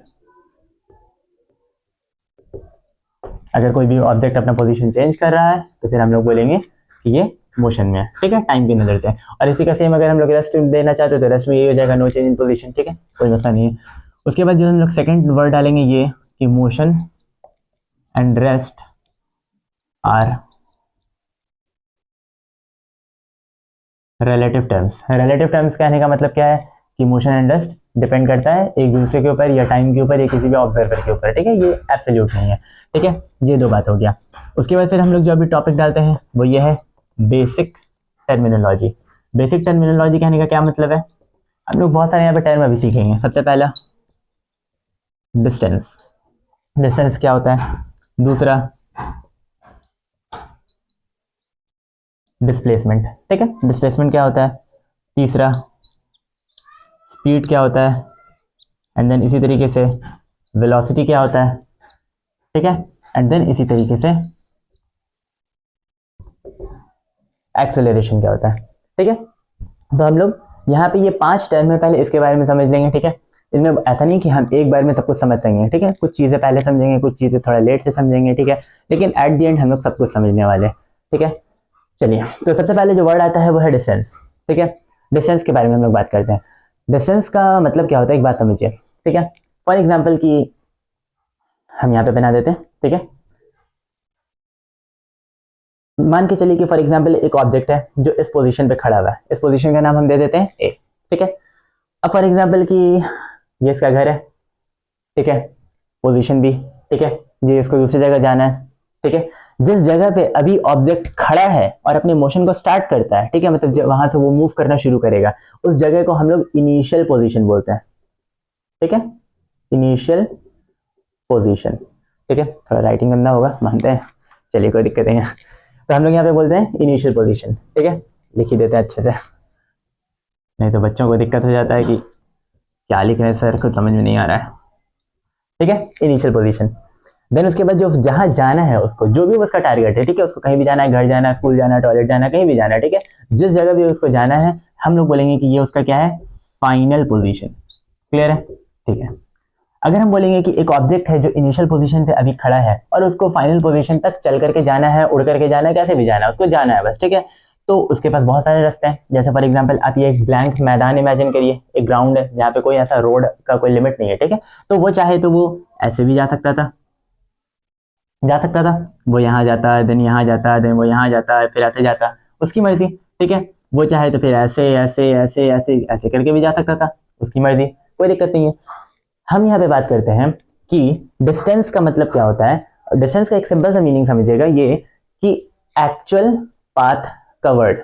अगर कोई भी ऑब्जेक्ट अपना पोजीशन चेंज कर रहा है तो फिर हम लोग बोलेंगे कि ये मोशन में है, ठीक है, टाइम की नजर से। और इसी का सेम अगर हम लोग रेस्ट देना चाहते हैं तो रेस्ट में ये हो जाएगा, नो चेंज इन पोजीशन, ठीक है, कोई मसला नहीं है। उसके बाद जो हम लोग सेकंड वर्ड डालेंगे ये कि motion and rest are relative terms. Relative terms कहने का मतलब क्या है कि मोशन एंड रेस्ट डिपेंड करता है एक दूसरे के ऊपर या टाइम के ऊपर या किसी भी ऑब्जर्वर के ऊपर, ठीक है, ये एब्सोल्यूट नहीं है, ठीक है, ये दो बात हो गया। उसके बाद फिर हम लोग जो अभी टॉपिक डालते हैं वो ये है बेसिक टर्मिनोलॉजी। बेसिक टर्मिनोलॉजी कहने का क्या मतलब है, हम लोग बहुत सारे यहाँ पे टर्म अभी सीखेंगे। सबसे पहला डिस्टेंस, डिस्टेंस क्या होता है, दूसरा डिस्प्लेसमेंट, ठीक है, डिस्प्लेसमेंट क्या होता है, तीसरा स्पीड क्या होता है, एंड देन इसी तरीके से वेलोसिटी क्या होता है, ठीक है, एंड देन इसी तरीके से एक्सेलरेशन क्या होता है, ठीक है। तो हम लोग यहाँ पे ये 5 टर्म है, पहले इसके बारे में समझ लेंगे, ठीक है। इनमें ऐसा नहीं कि हम एक बार में सब कुछ समझ सकेंगे, ठीक है, कुछ चीज़ें पहले समझेंगे, कुछ चीज़ें थोड़ा लेट से समझेंगे, ठीक है, लेकिन एट दी एंड हम लोग सब कुछ समझने वाले, ठीक है। चलिए, तो सबसे पहले जो वर्ड आता है वो है डिस्टेंस, ठीक है। डिस्टेंस के बारे में हम लोग बात करते हैं। डिस्टेंस का मतलब क्या होता है एक बात समझिए, ठीक है। फॉर एग्जाम्पल कि हम यहाँ पे बना देते हैं, ठीक है, मान के चलिए कि फॉर एग्जाम्पल एक ऑब्जेक्ट है जो इस पोजीशन पे खड़ा हुआ है, इस पोजीशन का नाम हम दे देते हैं ए, ठीक है। अब फॉर एग्जाम्पल कि ये इसका घर है, ठीक है, पोजीशन भी, ठीक है, ये इसको दूसरी जगह जाना है, ठीक है। जिस जगह पे अभी ऑब्जेक्ट खड़ा है और अपने मोशन को स्टार्ट करता है, ठीक है, मतलब वहां से वो मूव करना शुरू करेगा, उस जगह को हम लोग इनिशियल पोजीशन बोलते हैं, ठीक है, इनिशियल पोजीशन, ठीक है। थोड़ा राइटिंग गंदा होगा मानते हैं, चलिए कोई दिक्कत नहीं है। तो हम लोग यहाँ पे बोलते हैं इनिशियल पोजीशन, ठीक है, लिख ही देते हैं अच्छे से, नहीं तो बच्चों को दिक्कत हो जाता है कि क्या लिख रहे हैं सर, कुछ समझ में नहीं आ रहा है, ठीक है, इनिशियल पोजीशन। देन उसके बाद जो जहां जाना है उसको, जो भी उसका टारगेट है, ठीक है, उसको कहीं भी जाना है, घर जाना है, स्कूल जाना है, टॉयलेट जाना है, कहीं भी जाना है, ठीक है, जिस जगह भी उसको जाना है हम लोग बोलेंगे कि ये उसका क्या है, फाइनल पोजीशन। क्लियर है, ठीक है। अगर हम बोलेंगे कि एक ऑब्जेक्ट है जो इनिशियल पोजीशन पे अभी खड़ा है और उसको फाइनल पोजीशन तक चल करके जाना है, उड़ करके जाना है, कैसे भी जाना है, उसको जाना है बस, ठीक है, तो उसके पास बहुत सारे रास्ते हैं। जैसे फॉर एग्जांपल आप ये एक ब्लैंक मैदान इमेजिन करिए, एक ग्राउंड है जहाँ पे कोई ऐसा रोड का कोई लिमिट नहीं है, ठीक है, तो वो चाहे तो वो ऐसे भी जा सकता था, वो यहाँ जाता है, देन यहाँ जाता है, देन वो यहाँ जाता है, फिर ऐसे जाता है, उसकी मर्जी, ठीक है। वो चाहे तो फिर ऐसे ऐसे ऐसे ऐसे ऐसे करके भी जा सकता था, उसकी मर्जी, कोई दिक्कत नहीं है। हम यहाँ पे बात करते हैं कि डिस्टेंस का मतलब क्या होता है। डिस्टेंस का एक सिंपल सा मीनिंग समझिएगा ये कि actual path covered.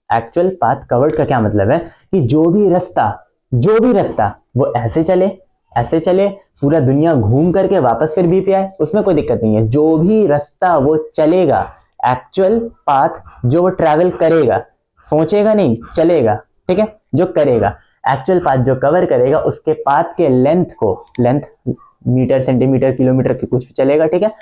Actual path covered का क्या मतलब है कि जो भी रास्ता वो ऐसे चले पूरा दुनिया घूम करके वापस फिर बी पे आए, उसमें कोई दिक्कत नहीं है। जो भी रास्ता वो चलेगा, एक्चुअल पाथ जो वो ट्रैवल करेगा, सोचेगा नहीं, चलेगा, ठीक है, जो करेगा, एक्चुअल पाथ जो कवर करेगा, उसके पाथ के लेंथ मीटर सेंटीमीटर किलोमीटर की कुछ भी चलेगा, ठीक है,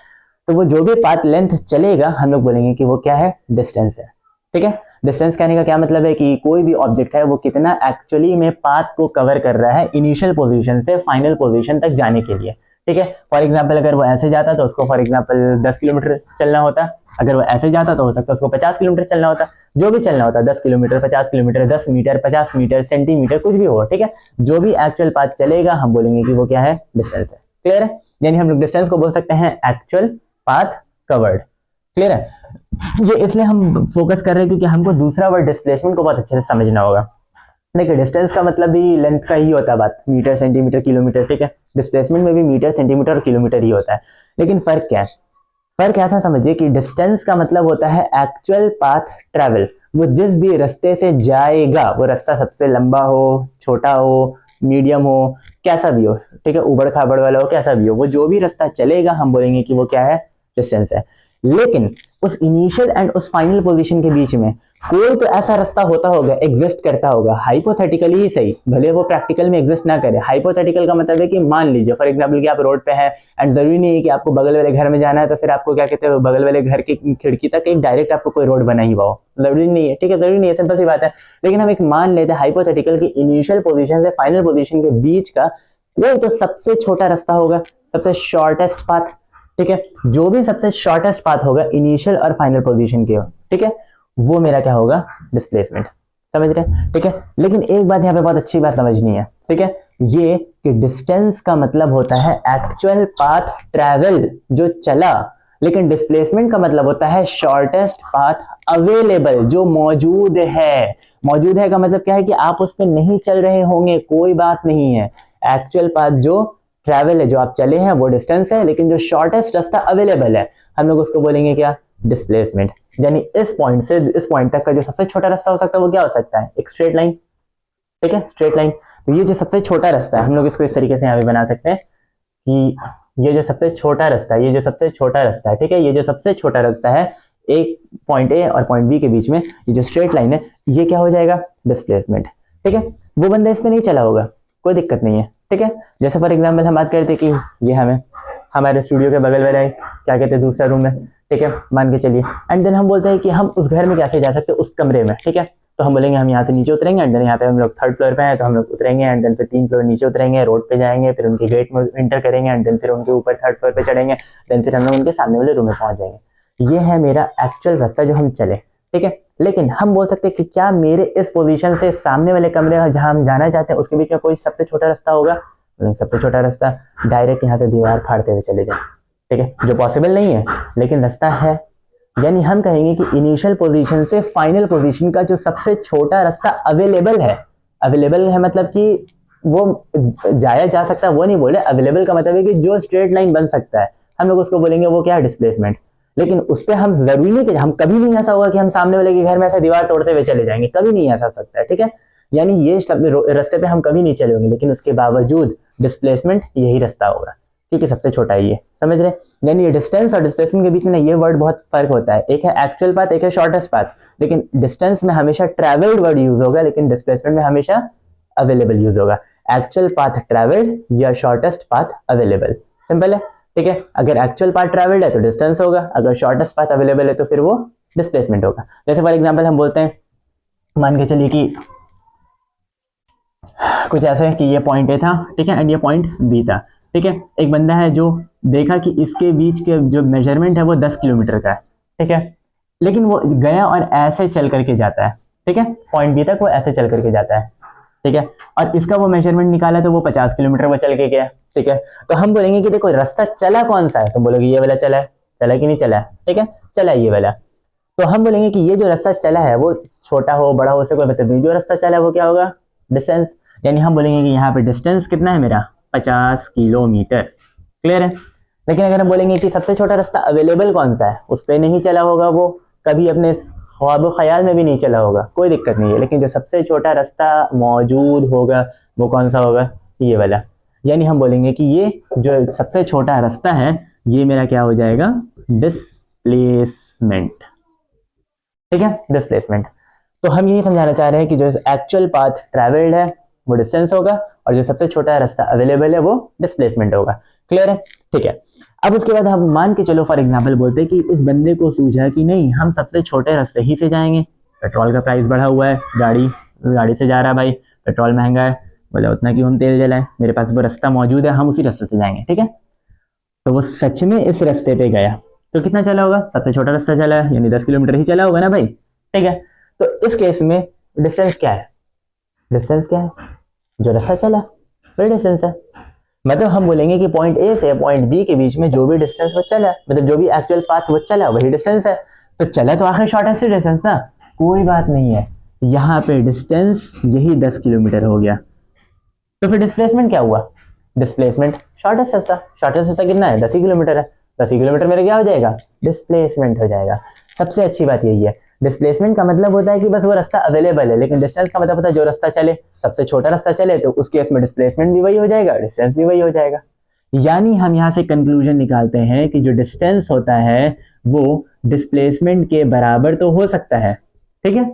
तो वो जो भी पाथ लेंथ चलेगा हम लोग बोलेंगे कि वो क्या है, डिस्टेंस है, ठीक है। डिस्टेंस कहने का क्या मतलब है कि कोई भी ऑब्जेक्ट है वो कितना एक्चुअली में पाथ को कवर कर रहा है इनिशियल पोजीशन से फाइनल पोजीशन तक जाने के लिए, ठीक है। फॉर एग्जांपल अगर वो ऐसे जाता तो उसको फॉर एग्जांपल 10 किलोमीटर चलना होता, अगर वो ऐसे जाता तो हो सकता है उसको 50 किलोमीटर चलना होता, जो भी चलना होता, 10 kilometre 50 kilometre 10 metre 50 metre centimetre कुछ भी हो, ठीक है, जो भी एक्चुअल पाथ चलेगा हम बोलेंगे कि वो क्या है, डिस्टेंस है। क्लियर है, यानी हम लोग डिस्टेंस को बोल सकते हैं एक्चुअल पाथ कवर्ड। क्लियर है, ये इसलिए हम फोकस कर रहे हैं क्योंकि हमको दूसरा वर्ड डिस्प्लेसमेंट को बहुत अच्छे से समझना होगा। देखिए डिस्टेंस का मतलब भी लेंथ का ही होता है बात, मीटर सेंटीमीटर किलोमीटर, ठीक है, डिस्प्लेसमेंट में भी मीटर सेंटीमीटर और किलोमीटर ही होता है। लेकिन फर्क क्या है, फर्क ऐसा समझिए कि डिस्टेंस का मतलब होता है एक्चुअल पाथ ट्रेवल, वो जिस भी रास्ते से जाएगा, वो रास्ता सबसे लंबा हो, छोटा हो, मीडियम हो, कैसा भी हो, ठीक है, उबड़ खाबड़ वाला हो, कैसा भी हो, वो जो भी रास्ता चलेगा हम बोलेंगे कि वो क्या है, डिस्टेंस है। लेकिन उस इनिशियल एंड उस फाइनल पोजीशन के बीच में कोई तो ऐसा रास्ता होता होगा, एग्जिस्ट करता होगा, हाइपोथेटिकली ही सही, भले वो प्रैक्टिकल में एग्जिस्ट ना करे। हाइपोथेटिकल का मतलब है कि मान लीजिए फॉर एग्जांपल कि आप रोड पे हैं एंड जरूरी नहीं है कि आपको बगल वाले घर में जाना है तो फिर आपको क्या कहते हैं बगल वाले घर की खिड़की तक एक डायरेक्ट आपको कोई रोड बना ही हुआ हो, जरूरी नहीं है, ठीक है, जरूरी नहीं है, सिंपल सी बात है। लेकिन हम एक मान लेते हैं हाइपोथेटिकल की इनिशियल पोजीशन से फाइनल पोजीशन के बीच का कोई तो सबसे छोटा रास्ता होगा, सबसे शॉर्टेस्ट पाथ, ठीक है, जो भी सबसे शॉर्टेस्ट पाथ होगा इनिशियल और फाइनल पोजीशन के, ठीक है, वो मेरा क्या होगा, डिस्प्लेसमेंट। समझ रहे हैं, ठीक है। लेकिन एक बात यहाँ पे बहुत अच्छी बात समझनी है, ठीक है, ये कि डिस्टेंस का मतलब होता है एक्चुअल पाथ ट्रैवल जो चला, लेकिन डिस्प्लेसमेंट का मतलब होता है शॉर्टेस्ट पाथ अवेलेबल जो मौजूद है। मौजूद है का मतलब क्या है कि आप उस पर नहीं चल रहे होंगे, कोई बात नहीं है। एक्चुअल पाथ जो ट्रैवल है, जो आप चले हैं वो डिस्टेंस है, लेकिन जो शॉर्टेस्ट रास्ता अवेलेबल है हम लोग उसको बोलेंगे क्या, डिस्प्लेसमेंट। यानी इस पॉइंट से इस पॉइंट तक का जो सबसे छोटा रास्ता हो सकता है वो क्या हो सकता है, एक स्ट्रेट लाइन, ठीक है, स्ट्रेट लाइन। तो ये जो सबसे छोटा रास्ता है हम लोग इसको इस तरीके से यहाँ पे बना सकते हैं कि ये जो सबसे छोटा रास्ता है, ये जो सबसे छोटा रास्ता है, ठीक है, ये जो सबसे छोटा रास्ता है एक पॉइंट ए और पॉइंट बी के बीच में, ये जो स्ट्रेट लाइन है ये क्या हो जाएगा, डिस्प्लेसमेंट, ठीक है। वो बंदा इस पे नहीं चला होगा, कोई दिक्कत नहीं है, ठीक है। जैसे फॉर एग्जांपल हम बात करते कि ये हमें हमारे स्टूडियो के बगल वाला क्या कहते हैं दूसरा रूम है, ठीक है, मान के चलिए, एंड देन हम बोलते हैं कि हम उस घर में कैसे जा सकते हैं, उस कमरे में, ठीक है। तो हम बोलेंगे हम यहाँ से नीचे उतरेंगे एंड देन यहाँ पे हम लोग थर्ड फ्लोर पे हैं तो हम लोग उतरेंगे एंड देन फिर 3 फ्लोर नीचे उतरेंगे, रोड पे जाएंगे, फिर उनके गेट में इंटर करेंगे एंड देन फिर उनके ऊपर थर्ड फ्लोर पे चढ़ेंगे, देन फिर हम लोग उनके सामने वाले रूम में पहुंच जाएंगे। ये है मेरा एक्चुअल रास्ता जो हम चले, ठीक है। लेकिन हम बोल सकते हैं कि क्या मेरे इस पोजीशन से सामने वाले कमरे जहां हम जाना चाहते हैं उसके बीच में कोई सबसे छोटा रास्ता होगा, सबसे छोटा रास्ता डायरेक्ट यहाँ से दीवार फाड़ते हुए चले जाए, ठीक है, जो पॉसिबल नहीं है लेकिन रास्ता है। यानी हम कहेंगे कि इनिशियल पोजीशन से फाइनल पोजीशन का जो सबसे छोटा रास्ता अवेलेबल है, अवेलेबल है मतलब कि वो जाया जा सकता है, वो नहीं बोले, अवेलेबल का मतलब है कि जो स्ट्रेट लाइन बन सकता है हम लोग उसको बोलेंगे वो क्या है, डिस्प्लेसमेंट। लेकिन उस पर हम जरूरी नहीं कि हम कभी नहीं ऐसा होगा कि हम सामने वाले के घर में ऐसा दीवार तोड़ते हुए चले जाएंगे, कभी नहीं ऐसा हो सकता है, ठीक है। यानी ये रास्ते पे हम कभी नहीं चले होंगे, लेकिन उसके बावजूद डिस्प्लेसमेंट यही रास्ता होगा क्योंकि सबसे छोटा ही है, समझ रहे। यानी ये डिस्टेंस और डिस्प्लेसमेंट के बीच में ना ये वर्ड बहुत फर्क होता है, एक है एक्चुअल पाथ, एक है शॉर्टेस्ट पाथ। लेकिन डिस्टेंस में हमेशा ट्रैवल्ड वर्ड यूज होगा, लेकिन डिस्प्लेसमेंट में हमेशा अवेलेबल यूज होगा। एक्चुअल पाथ ट्रैवल्ड या शॉर्टेस्ट पाथ अवेलेबल, सिंपल है, ठीक है। अगर एक्चुअल पाथ ट्रैवल्ड है तो डिस्टेंस होगा, अगर शॉर्टेस्ट पाथ अवेलेबल है तो फिर वो डिस्प्लेसमेंट होगा। जैसे फॉर एग्जाम्पल हम बोलते हैं, मान के चलिए कि कुछ ऐसा है कि ये पॉइंट ए था, ठीक है, एंड ये पॉइंट बी था, ठीक है। एक बंदा है जो देखा कि इसके बीच के जो मेजरमेंट है वो 10 किलोमीटर का है, ठीक है, लेकिन वो गया और ऐसे चल करके जाता है, ठीक है, पॉइंट बी तक वो ऐसे चल करके जाता है, ठीक है, और इसका वो मेजरमेंट निकाला तो वो 50 किलोमीटर वो चल के गया, ठीक है। तो हम बोलेंगे कि देखो रास्ता चला कौन सा है, तुम बोलोगे ये वाला चला है, चला कि नहीं चला है, ठीक है, चला ये वाला। तो हम बोलेंगे कि ये जो रास्ता चला है वो छोटा हो बड़ा हो उससे कोई मतलब नहीं, जो रास्ता चला है वो क्या होगा, डिस्टेंस। यानी हम बोलेंगे कि यहाँ पे डिस्टेंस कितना है मेरा, 50 किलोमीटर, क्लियर है। लेकिन अगर हम बोलेंगे कि सबसे छोटा रास्ता अवेलेबल कौन सा है, उस पर नहीं चला होगा, वो कभी अपने ख्वाब ख्याल में भी नहीं चला होगा, कोई दिक्कत नहीं है, लेकिन जो सबसे छोटा रास्ता मौजूद होगा वो कौन सा होगा, ये वाला। यानी हम बोलेंगे कि ये जो सबसे छोटा रास्ता है ये मेरा क्या हो जाएगा, डिस्प्लेसमेंट, ठीक है, डिस्प्लेसमेंट। तो हम यही समझाना चाह रहे हैं कि जो एक्चुअल पाथ ट्रैवल्ड है वो डिस्टेंस होगा और जो सबसे छोटा रास्ता अवेलेबल है वो डिस्प्लेसमेंट होगा, क्लियर है, ठीक है। अब उसके बाद हम मान के चलो फॉर एग्जांपल बोलते हैं कि इस बंदे को सूझा कि नहीं हम सबसे छोटे रास्ते ही से जाएंगे, पेट्रोल का प्राइस बढ़ा हुआ है, गाड़ी से जा रहा है भाई, पेट्रोल महंगा है, बोला उतना क्यों हम तेल जलाएं, मेरे पास वो रास्ता मौजूद है, हम उसी रास्ते से जाएंगे, ठीक है। तो वो सच में इस रास्ते पे गया तो कितना चला होगा, सबसे छोटा रास्ता चला है, यानी 10 किलोमीटर ही चला होगा ना भाई, ठीक है। तो इस केस में डिस्टेंस क्या है, डिस्टेंस क्या है, जो रास्ता चला वही डिस्टेंस है। मतलब हम बोलेंगे कि पॉइंट ए से पॉइंट बी के बीच में जो भी डिस्टेंस वो चला, मतलब जो भी एक्चुअल पाथ वो चला वही डिस्टेंस है। तो चला तो आखिर शॉर्टेस्ट डिस्टेंस ना, कोई बात नहीं है, यहाँ पे डिस्टेंस यही 10 किलोमीटर हो गया। तो फिर डिस्प्लेसमेंट क्या हुआ, डिस्प्लेसमेंट शॉर्टेस्ट रास्ता कितना है, 10 ही किलोमीटर है, 10 किलोमीटर मेरा क्या हो जाएगा, डिस्प्लेसमेंट हो जाएगा। सबसे अच्छी बात यही है, डिस्प्लेसमेंट का मतलब होता है कि बस वो रास्ता अवेलेबल है, लेकिन डिस्टेंस का मतलब होता है जो रास्ता चले, सबसे छोटा रास्ता चले, तो उस केस में डिस्प्लेसमेंट भी वही हो जाएगा, डिस्टेंस भी वही हो जाएगा। यानी हम यहाँ से कंक्लूजन निकालते हैं कि जो डिस्टेंस होता है वो डिस्प्लेसमेंट के बराबर तो हो सकता है, ठीक है,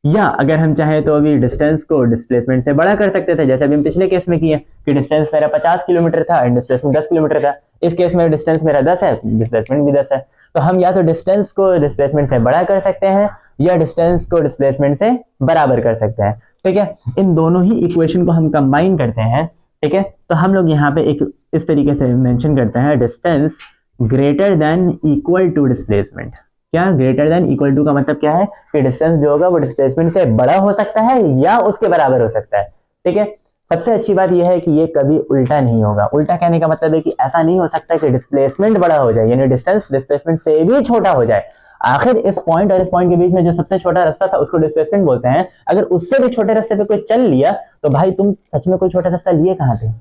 या अगर हम चाहें तो अभी डिस्टेंस को डिस्प्लेसमेंट से बड़ा कर सकते थे, जैसे अभी हम पिछले केस में किए कि डिस्टेंस मेरा 50 किलोमीटर था एंड डिस्प्लेसमेंट 10 किलोमीटर था। इस केस में डिस्टेंस मेरा 10 है, डिस्प्लेसमेंट भी 10 है, तो हम या तो डिस्टेंस को डिस्प्लेसमेंट से बड़ा कर सकते हैं या डिस्टेंस को डिस्प्लेसमेंट से बराबर कर सकते हैं, ठीक है। इन दोनों ही इक्वेशन को हम कंबाइन करते हैं, ठीक है, तो हम लोग यहाँ पे एक इस तरीके से मेंशन करते हैं, distance greater than equal to displacement. क्या ग्रेटर देन इक्वल टू का मतलब क्या है कि डिस्टेंस जो होगा वो डिस्प्लेसमेंट से बड़ा हो सकता है या उसके बराबर हो सकता है, ठीक है। सबसे अच्छी बात यह है कि ये कभी उल्टा नहीं होगा। उल्टा कहने का मतलब है कि ऐसा नहीं हो सकता कि डिस्प्लेसमेंट बड़ा हो जाए, यानी डिस्टेंस डिस्प्लेसमेंट से भी छोटा हो जाए। आखिर इस पॉइंट और इस पॉइंट के बीच में जो सबसे छोटा रास्ता था उसको डिस्प्लेसमेंट बोलते हैं। अगर उससे भी छोटे रास्ते पे कोई चल लिया तो भाई तुम सच में कोई छोटा रास्ता लिए कहां थे?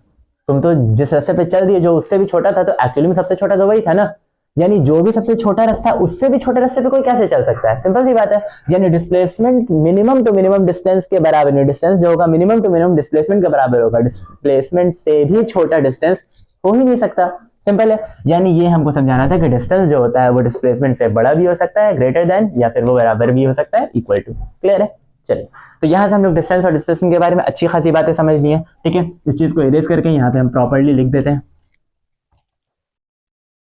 तुम तो जिस रास्ते पे चल दिए जो उससे भी छोटा था, तो एक्चुअली में सबसे छोटा तो वही था ना। यानी जो भी सबसे छोटा रास्ता उससे भी छोटे रास्ते पे कोई कैसे चल सकता है? सिंपल सी बात है। यानी displacement minimum to minimum distance के बराबर नहीं, डिस्टेंस जो होगा मिनिमम टू मिनिमम डिस्प्लेसमेंट के बराबर होगा। डिस्प्लेसमेंट से भी छोटा डिस्टेंस हो ही नहीं सकता, सिंपल है। यानी ये हमको समझाना था कि डिस्टेंस जो होता है वो डिस्प्लेसमेंट से बड़ा भी हो सकता है, ग्रेटर देन, या फिर वो बराबर भी हो सकता है, इक्वल टू। क्लियर है? चलिए, तो यहां से हम लोग डिस्टेंस और डिस्प्लेसमेंट के बारे में अच्छी खासी बातें समझ ली हैं, ठीक है। इस चीज को इरेज करके यहाँ पे हम प्रॉपर्ली लिख देते हैं,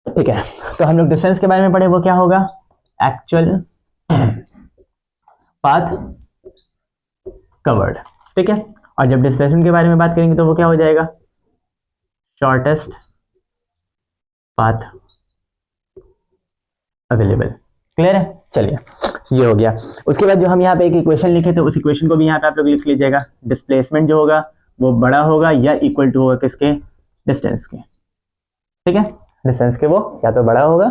ठीक है। तो हम लोग डिस्टेंस के बारे में पढ़े, वो क्या होगा? एक्चुअल पाथ कवर्ड, ठीक है। और जब डिस्प्लेसमेंट के बारे में बात करेंगे तो वो क्या हो जाएगा? Shortest path available. क्लियर है? चलिए, ये हो गया। उसके बाद जो हम यहाँ पे एक इक्वेशन लिखे थे उस इक्वेशन को भी यहाँ पे आप लोग लिख लीजिएगा। डिस्प्लेसमेंट जो होगा वो बड़ा होगा या इक्वल टू होगा किसके? डिस्टेंस के, ठीक है। डिस्टेंस के वो या तो बड़ा होगा,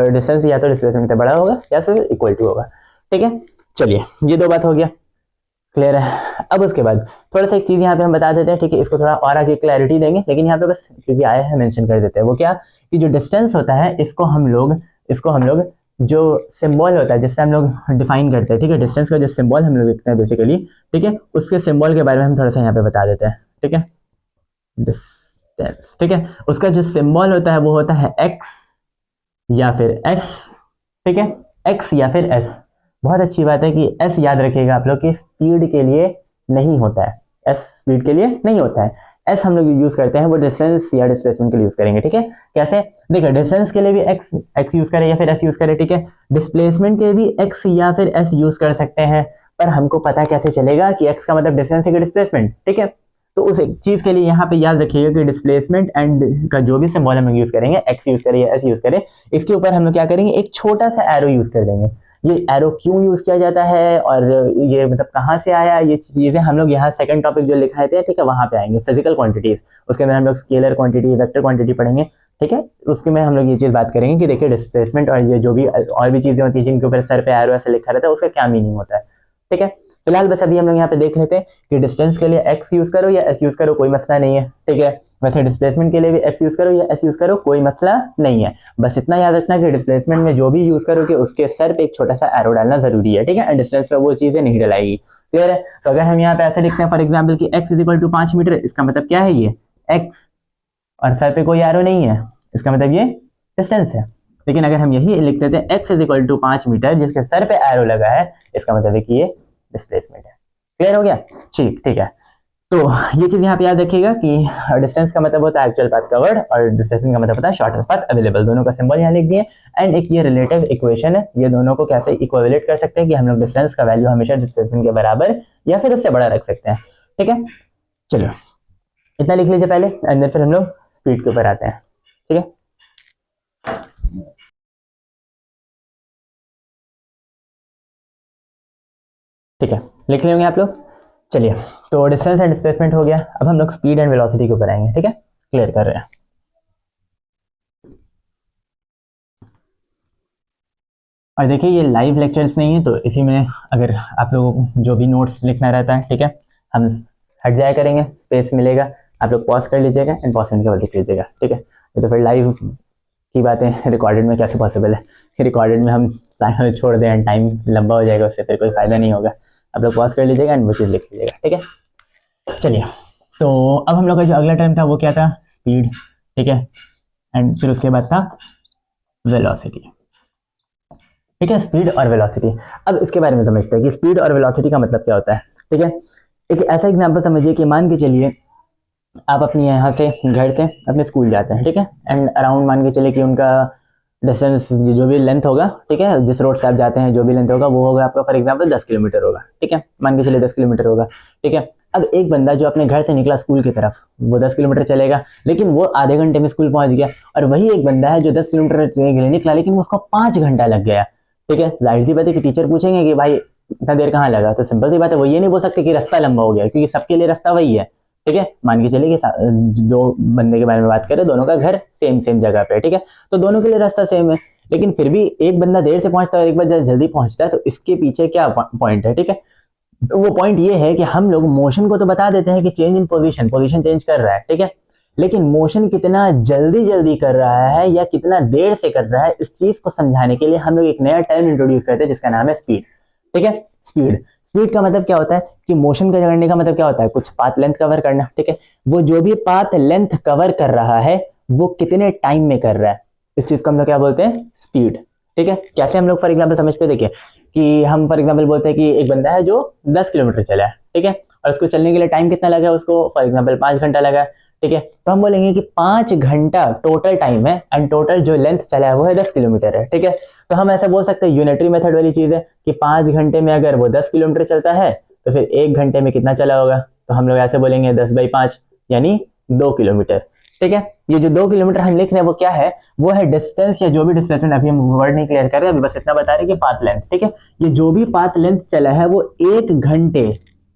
डिस्टेंस या तो डिस्प्लेसमेंट से बड़ा होगा या फिर इक्वल टू होगा, ठीक है। चलिए, ये दो बात हो गया, क्लियर है। अब उसके बाद थोड़ा सा एक चीज यहाँ पे हम बता देते हैं, ठीक है। इसको थोड़ा और आगे क्लैरिटी देंगे, लेकिन यहाँ पे बस क्योंकि आया है मेंशन कर देते हैं। वो क्या कि जो डिस्टेंस होता है इसको हम लोग जो सिंबल होता है जिससे हम लोग डिफाइन करते हैं, ठीक है। डिस्टेंस का जो सिंबल हम लोग लिखते हैं बेसिकली, ठीक है, उसके सिंबल के बारे में हम थोड़ा सा यहाँ पे बता देते हैं, ठीक है। डिस्टेंस, ठीक है, उसका जो सिंबल होता है वो होता है एक्स या फिर एस, ठीक है, एक्स या फिर एस। बहुत अच्छी बात है कि एस याद रखिएगा आप लोग कि स्पीड के लिए नहीं होता है, एस स्पीड के लिए नहीं होता है। एस हम लोग यूज करते हैं वो डिस्टेंस या डिस्प्लेसमेंट के लिए यूज करेंगे, ठीक है। कैसे? देखो, डिस्टेंस के लिए भी एक्स यूज करें या फिर एस यूज करें, ठीक है। डिस्प्लेसमेंट के भी एक्स या फिर एस यूज कर सकते हैं, पर हमको पता कैसे चलेगा कि एक्स का मतलब डिस्टेंस है कि डिस्प्लेसमेंट, ठीक है। तो उस एक चीज के लिए यहाँ पे याद रखिएगा कि डिस्प्लेसमेंट एंड का जो भी सिंबल हम लोग यूज करेंगे, एक्स यूज करें या एस यूज करें, इसके ऊपर हम लोग क्या करेंगे? एक छोटा सा एरो यूज कर देंगे। ये एरो क्यों यूज किया जाता है और ये मतलब कहाँ से आया, ये चीजें हम लोग यहाँ सेकंड टॉपिक जो लिखा है, ठीक है, वहां पे आएंगे। फिजिकल क्वांटिटीज, उसके अंदर हम लोग स्केलर क्वांटिटी, वेक्टर क्वांटिटी पढ़ेंगे, ठीक है। उसके में हम लोग ये चीज बात करेंगे कि देखिए डिस्प्लेसमेंट और ये जो भी और भी चीजें होती है जिनके ऊपर सर पे एरो ऐसे लिखा रहता है उसका क्या मीनिंग होता है, ठीक है। फिलहाल बस अभी हम लोग यहाँ पे देख लेते हैं कि डिस्टेंस के लिए एक्स यूज करो या एस यूज करो, कोई मसला नहीं है, ठीक है। वैसे डिस्प्लेसमेंट के लिए भी एक्स यूज करो या एस यूज करो, कोई मसला नहीं है। बस इतना याद रखना कि डिस्प्लेसमेंट में जो भी यूज करोगे उसके सर पे एक छोटा सा एरो डालना जरूरी है, ठीक है। डिस्टेंस पे वो चीजें नहीं डलाएगी, क्लियर है। तो अगर हम यहाँ पे ऐसे लिखते हैं फॉर एग्जाम्पल कि X is equal to 5 metre, इसका मतलब क्या है? ये एक्स और सर पे कोई एरो नहीं है, इसका मतलब ये डिस्टेंस है। लेकिन अगर हम यही लिख देते हैं X is equal to 5 metre जिसके सर पे एरो लगा है, इसका मतलब है कि ये डिस्प्लेसमेंट है। क्लियर हो गया? ठीक है। तो ये चीज यहाँ पे याद रखिएगा कि डिस्टेंस का मतलब होता है एक्चुअल पाथ कवर्ड और डिस्प्लेसमेंट का मतलब होता है शॉर्टेस्ट पाथ अवेलेबल। दोनों का सिंबल यहाँ लिख दिए एंड एक ये रिलेटिव इक्वेशन है, ये दोनों को कैसे इक्विवेलेट कर सकते हैं कि हम लोग डिस्टेंस का वैल्यू हमेशा डिस्प्लेसमेंट के बराबर या फिर उससे बड़ा रख सकते हैं, ठीक है। चलो, इतना लिख लीजिए पहले एंड फिर हम लोग स्पीड के ऊपर आते हैं, ठीक है। ठीक है, लिख लेंगे आप लोग। चलिए, तो डिस्टेंस एंड डिस्प्लेसमेंट हो गया। अब हम लोग स्पीड एंड वेलोसिटी के ऊपर आएंगे, ठीक है, क्लियर कर रहे हैं। और देखिए ये लाइव लेक्चर्स नहीं है, तो इसी में अगर आप लोगों को जो भी नोट्स लिखना रहता है, ठीक है, हम हट जाया करेंगे, स्पेस मिलेगा, आप लोग पॉज कर लीजिएगा एंड पॉज करने के बाद लिख लीजिएगा, ठीक है। ये तो फिर लाइव की बातें रिकॉर्डेड में कैसे पॉसिबल है? रिकॉर्डेड में हम छोड़ दें एंड टाइम लंबा हो जाएगा, उससे फिर कोई फायदा नहीं होगा। आप लोग पॉज कर लीजिएगा एंड वो चीज़ लिख लीजिएगा, ठीक है। चलिए, तो अब हम लोग का जो अगला टर्म था वो क्या था? स्पीड, ठीक है, एंड फिर उसके बाद था वेलोसिटी। ठीक है, स्पीड और वेलोसिटी। अब इसके बारे में समझते हैं कि स्पीड और वेलोसिटी का मतलब क्या होता है। ठीक है, एक ऐसा एग्जांपल समझिए कि मान के चलिए आप अपने यहाँ से घर से अपने स्कूल जाते हैं, ठीक है, एंड अराउंड मान के चलिए कि उनका डिस्टेंस जो भी लेंथ होगा, ठीक है, जिस रोड से आप जाते हैं जो भी लेंथ होगा वो होगा आपका फॉर एग्जांपल 10 किलोमीटर होगा। ठीक है, मान के चलिए 10 किलोमीटर होगा। ठीक है, अब एक बंदा जो अपने घर से निकला स्कूल की तरफ, वो 10 किलोमीटर चलेगा, लेकिन वो आधे घंटे में स्कूल पहुंच गया। और वही एक बंदा है जो 10 किलोमीटर के लिए निकला, लेकिन उसको 5 घंटा लग गया। ठीक है, जाहिर सी बात है कि टीचर पूछेंगे कि भाई इतना देर कहाँ लगा, तो सिंपल सी बात है, वो ये नहीं बोल सकते कि रास्ता लंबा हो गया, क्योंकि सबके लिए रास्ता वही है। ठीक है, मान के चलिए कि दो बंदे के बारे में बात करें, दोनों का घर सेम जगह पे है। ठीक है, तो दोनों के लिए रास्ता सेम है, लेकिन फिर भी एक बंदा देर से पहुंचता है और एक बंदा जल्दी पहुंचता है, तो इसके पीछे क्या पॉइंट है। ठीक है, वो पॉइंट ये है कि हम लोग मोशन को तो बता देते हैं कि चेंज इन पोजीशन चेंज कर रहा है। ठीक है, लेकिन मोशन कितना जल्दी कर रहा है या कितना देर से कर रहा है, इस चीज को समझाने के लिए हम लोग एक नया टर्म इंट्रोड्यूस करते हैं जिसका नाम है स्पीड। ठीक है, स्पीड का मतलब क्या होता है कि मोशन का करने का मतलब क्या होता है, कुछ पाथ लेंथ कवर करना। ठीक है, वो जो भी पाथ लेंथ कवर कर रहा है वो कितने टाइम में कर रहा है, इस चीज को हम लोग क्या बोलते हैं, स्पीड। ठीक है, कैसे हम लोग फॉर एग्जांपल समझते हैं, देखिए कि हम फॉर एग्जांपल बोलते हैं कि एक बंदा है जो 10 किलोमीटर चला है। ठीक है, और उसको चलने के लिए टाइम कितना लगा, उसको फॉर एग्जांपल 5 घंटा लगा। ठीक है, तो हम बोलेंगे कि 5 घंटा टोटल टाइम है एंड टोटल जो लेंथ चला है वो है 10 किलोमीटर है। ठीक है, तो हम ऐसा बोल सकते हैं, यूनिटरी मेथड वाली चीज है कि 5 घंटे में अगर वो 10 किलोमीटर चलता है तो फिर 1 घंटे में कितना चला होगा, तो हम लोग ऐसे बोलेंगे 10/5 यानी 2 किलोमीटर। ठीक है, ये जो 2 किलोमीटर हम लिख रहे हैं वो क्या है, वो है डिस्टेंस या जो भी डिस्प्लेसमेंट, अभी हम वर्ड नहीं क्लियर कर रहे, अभी बस इतना बता रहे कि पाथ लेंथ। ठीक है, ये जो भी पाथ लेंथ चला है वो 1 घंटे,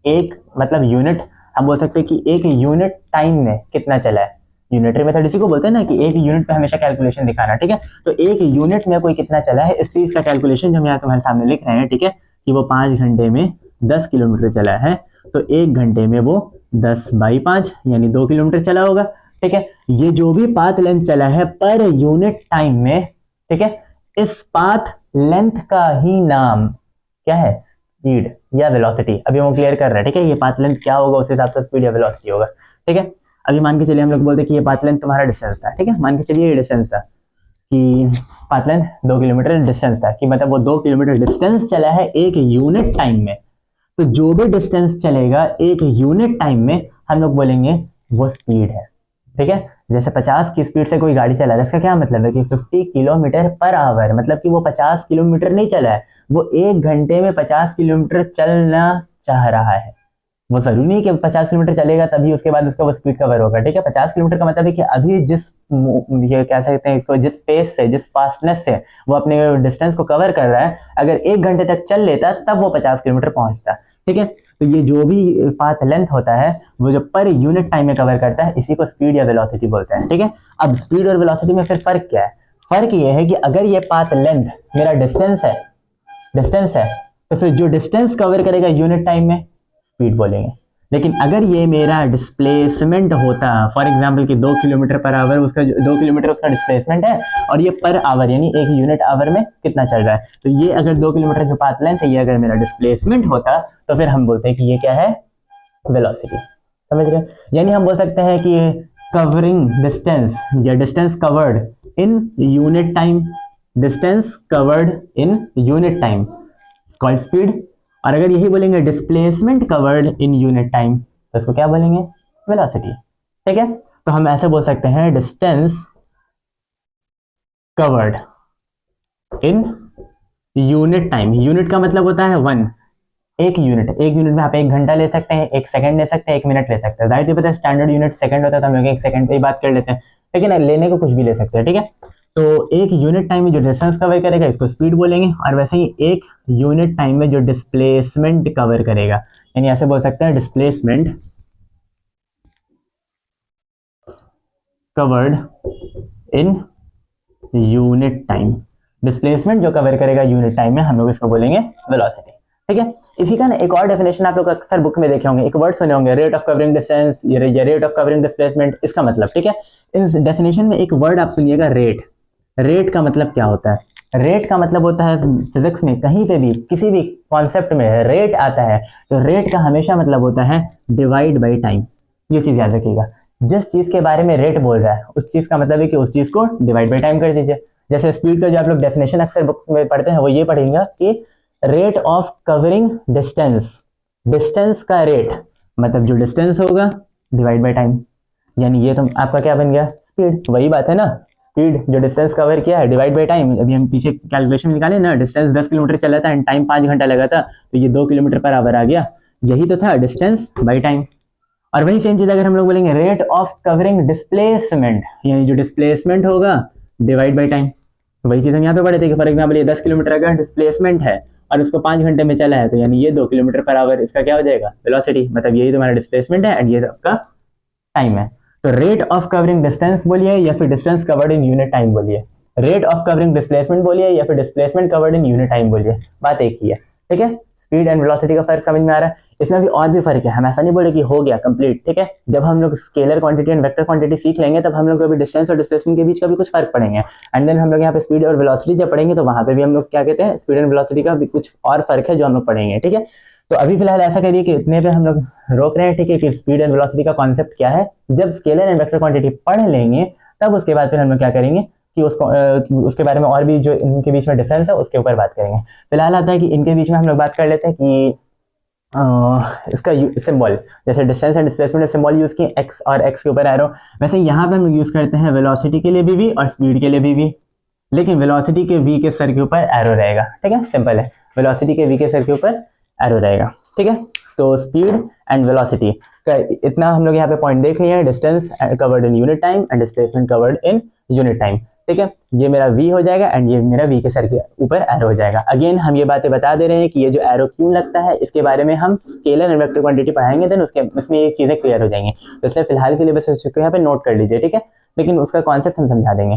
एक मतलब यूनिट, हम बोल सकते हैं कि 1 यूनिट टाइम में कितना चला है। यूनिटरी मेथड इसी को बोलते हैं ना कि 1 यूनिट पे हमेशा कैलकुलेशन दिखाना। ठीक है, तो 1 यूनिट में कोई कितना चला है, इस चीज का कैलकुलेशन जो हम यहाँ तुम्हारे सामने लिख रहे हैं। ठीक है, कि वो 5 घंटे में 10 किलोमीटर चला है, तो 1 घंटे में वो 10/5 यानी 2 किलोमीटर चला होगा। ठीक है, ये जो भी पाथ लेंथ चला है पर यूनिट टाइम में, ठीक है, इस पाथ लेंथ का ही नाम क्या है, स्पीड या वेलोसिटी। अभी वो क्लियर कर रहा है। ठीक है, ये पाथ लेंथ क्या होगा उस हिसाब से स्पीड या वेलोसिटी होगा। ठीक है, अभी मान के चलिए हम लोग बोलते हैं कि ये पाथ लेंथ तुम्हारा डिस्टेंस था। ठीक है, मान के चलिए ये डिस्टेंस था कि पाथ लेंथ 2 किलोमीटर डिस्टेंस था, कि मतलब वो 2 किलोमीटर डिस्टेंस चला है 1 यूनिट टाइम में। तो जो भी डिस्टेंस चलेगा 1 यूनिट टाइम में हम लोग बोलेंगे वो स्पीड है। ठीक है, जैसे 50 की स्पीड से कोई गाड़ी चला रहा है, इसका क्या मतलब है कि 50 किलोमीटर पर आवर, मतलब कि वो 50 किलोमीटर नहीं चला है, वो 1 घंटे में 50 किलोमीटर चलना चाह रहा है। वो जरूरी नहीं कि 50 किलोमीटर चलेगा तभी उसके बाद उसका वो स्पीड कवर होगा। ठीक है, 50 किलोमीटर का मतलब है कि अभी जिस, ये कह सकते हैं इसको, जिस पेस से, जिस फास्टनेस से वो अपने डिस्टेंस को कवर कर रहा है, अगर 1 घंटे तक चल लेता तब वो 50 किलोमीटर पहुंचता। ठीक है, तो ये जो भी पाथ लेंथ होता है वो जो पर यूनिट टाइम में कवर करता है, इसी को स्पीड या वेलोसिटी बोलते हैं। ठीक है, अब स्पीड और वेलोसिटी में फिर फर्क क्या है, फर्क ये है कि अगर ये पाथ लेंथ मेरा डिस्टेंस है तो फिर जो डिस्टेंस कवर करेगा यूनिट टाइम में स्पीड बोलेंगे। लेकिन अगर ये मेरा डिस्प्लेसमेंट होता, फॉर एग्जांपल कि 2 किलोमीटर पर आवर, उसका 2 किलोमीटर उसका डिस्प्लेसमेंट है और ये पर आवर यानी 1 यूनिट आवर में कितना चल रहा है, तो ये अगर 2 किलोमीटर जो पाथ लेंथ है ये अगर मेरा डिस्प्लेसमेंट होता तो फिर हम बोलते हैं कि ये क्या है, वेलोसिटी। समझ रहे, यानी हम बोल सकते हैं कि कवरिंग डिस्टेंस या distance covered in unit time, distance covered in unit time called speed. और अगर यही बोलेंगे displacement covered in unit time तो इसको क्या बोलेंगे, वेलोसिटी। ठीक है, तो हम ऐसे बोल सकते हैं distance covered in unit time. Unit का मतलब होता है 1, 1 यूनिट में आप 1 घंटा ले सकते हैं, 1 सेकंड ले सकते हैं, 1 मिनट ले सकते हैं। जाहिर सी बात है स्टैंडर्ड यूनिट सेकंड होता है तो हम लोग 1 सेकंड पे ही बात कर लेते हैं, लेकिन लेने को कुछ भी ले सकते हैं। ठीक है, तो 1 यूनिट टाइम में जो डिस्टेंस कवर करेगा इसको स्पीड बोलेंगे, और वैसे ही 1 यूनिट टाइम में जो डिस्प्लेसमेंट कवर करेगा, यानी ऐसे बोल सकते हैं displacement covered in unit time. Displacement जो कवर करेगा यूनिट टाइम में हम लोग इसको बोलेंगे वेलोसिटी। ठीक है, इसी का ना एक और डेफिनेशन आप लोग अक्सर बुक में देखे होंगे, एक वर्ड सुने होंगे, रेट ऑफ कवरिंग डिस्टेंस या रेट ऑफ कवरिंग डिस्प्लेसमेंट। इसका मतलब, ठीक है, इस डेफिनेशन में एक वर्ड आप सुनिएगा, रेट। रेट का मतलब क्या होता है, रेट का मतलब होता है फिजिक्स में कहीं पे भी किसी भी कॉन्सेप्ट में रेट आता है तो रेट का हमेशा मतलब होता है डिवाइड बाई टाइम। ये चीज याद रखिएगा, जिस चीज के बारे में रेट बोल रहा है उस चीज का मतलब है कि उस चीज को डिवाइड बाई टाइम कर दीजिए। जैसे स्पीड का जो आप लोग डेफिनेशन अक्सर बुक्स में पढ़ते हैं वो ये पढ़ेंगे कि rate of covering distance, distance का रेट मतलब जो डिस्टेंस होगा डिवाइड बाई टाइम, यानी ये तो आपका क्या बन गया, स्पीड। वही बात है ना, स्पीड जो डिस्टेंस कवर किया है डिवाइड बाई टाइम। अभी हम पीछे कैलकुलेशन में निकाले ना, डिस्टेंस 10 किलोमीटर चला था एंड टाइम 5 घंटा लगा था, तो ये 2 किलोमीटर पर आवर आ गया, यही तो था डिस्टेंस बाई टाइम। और वही सेम चीज अगर हम लोग बोलेंगे रेट ऑफ कवरिंग डिस्प्लेसमेंट, यानी जो डिस्प्लेसमेंट होगा डिवाइड बाई टाइम। वही चीज हम यहाँ पे पढ़े थे कि फॉर एग्जाम्पल ये 10 किलोमीटर का डिस्प्लेसमेंट है और उसको 5 घंटे में चला है, तो यानी ये 2 किलोमीटर पर आवर इसका क्या हो जाएगा, वेलोसिटी, मतलब यही तुम्हारा डिस्प्लेसमेंट है एंड ये आपका टाइम है। तो रेट ऑफ कवरिंग डिस्टेंस बोलिए या फिर distance covered in unit time बोलिए, रेट ऑफ कवरिंग डिस्प्लेसमेंट बोलिए या फिर displacement covered in unit time बोलिए, बात एक ही है। ठीक है, स्पीड एंड वेलोसिटी का फर्क समझ में आ रहा है। इसमें भी और भी फर्क है, हम ऐसा नहीं बोले कि हो गया कंप्लीट। ठीक है, जब हम लोग scalar quantity and vector quantity सीख लेंगे तब हम लोग को भी डिस्टेंस और डिस्प्लेसमेंट के बीच का भी कुछ फर्क पड़ेंगे, एंड देन हम लोग यहाँ पे स्पीड और वेलोसिटी जब पढ़ेंगे तो वहां पे भी हम लोग क्या कहते हैं, स्पीड एंड वेलोसिटी का भी कुछ और फर्क है जो हम लोग पढ़ेंगे। ठीक है, तो अभी फिलहाल ऐसा करिए कि इतने पे हम लोग रोक रहे हैं। ठीक है, कि स्पीड एंड वेलोसिटी का कॉन्सेप्ट क्या है, जब स्केलर एंड वेक्टर क्वांटिटी पढ़ लेंगे तब उसके बाद फिर हम लोग क्या करेंगे कि उसके बारे में और भी जो इनके बीच में डिफरेंस है उसके ऊपर बात करेंगे। फिलहाल आता है कि इनके बीच में हम लोग बात कर लेते हैं कि इसका सिंबल, जैसे distance and displacement symbol use किए एक्स और एक्स के ऊपर एरो, वैसे यहाँ पे हम लोग यूज करते हैं वेलोसिटी के लिए भी वी और स्पीड के लिए भी वी, लेकिन वेलोसिटी के वी के सर के ऊपर एरो रहेगा। ठीक है, सिंपल है, वेलोसिटी के वी के सर के ऊपर एरो रहेगा। ठीक है, तो स्पीड एंड वेलोसिटी का इतना हम लोग यहाँ पे पॉइंट देख लिए हैं, distance covered in unit time and displacement covered in unit time. ठीक है, ये मेरा v हो जाएगा एंड ये मेरा v के सर के ऊपर एरो हो जाएगा। अगेन हम ये बातें बता दे रहे हैं कि ये जो एरो क्यों लगता है इसके बारे में हम स्केलर एंड वेक्टर क्वांटिटी पढ़ाएंगे, देन उसके इसमें ये चीजें क्लियर हो जाएंगी। तो इसलिए फिलहाल के लिए बस इसको यहाँ पे नोट कर लीजिए। ठीक है, लेकिन उसका कॉन्सेप्ट हम समझा देंगे।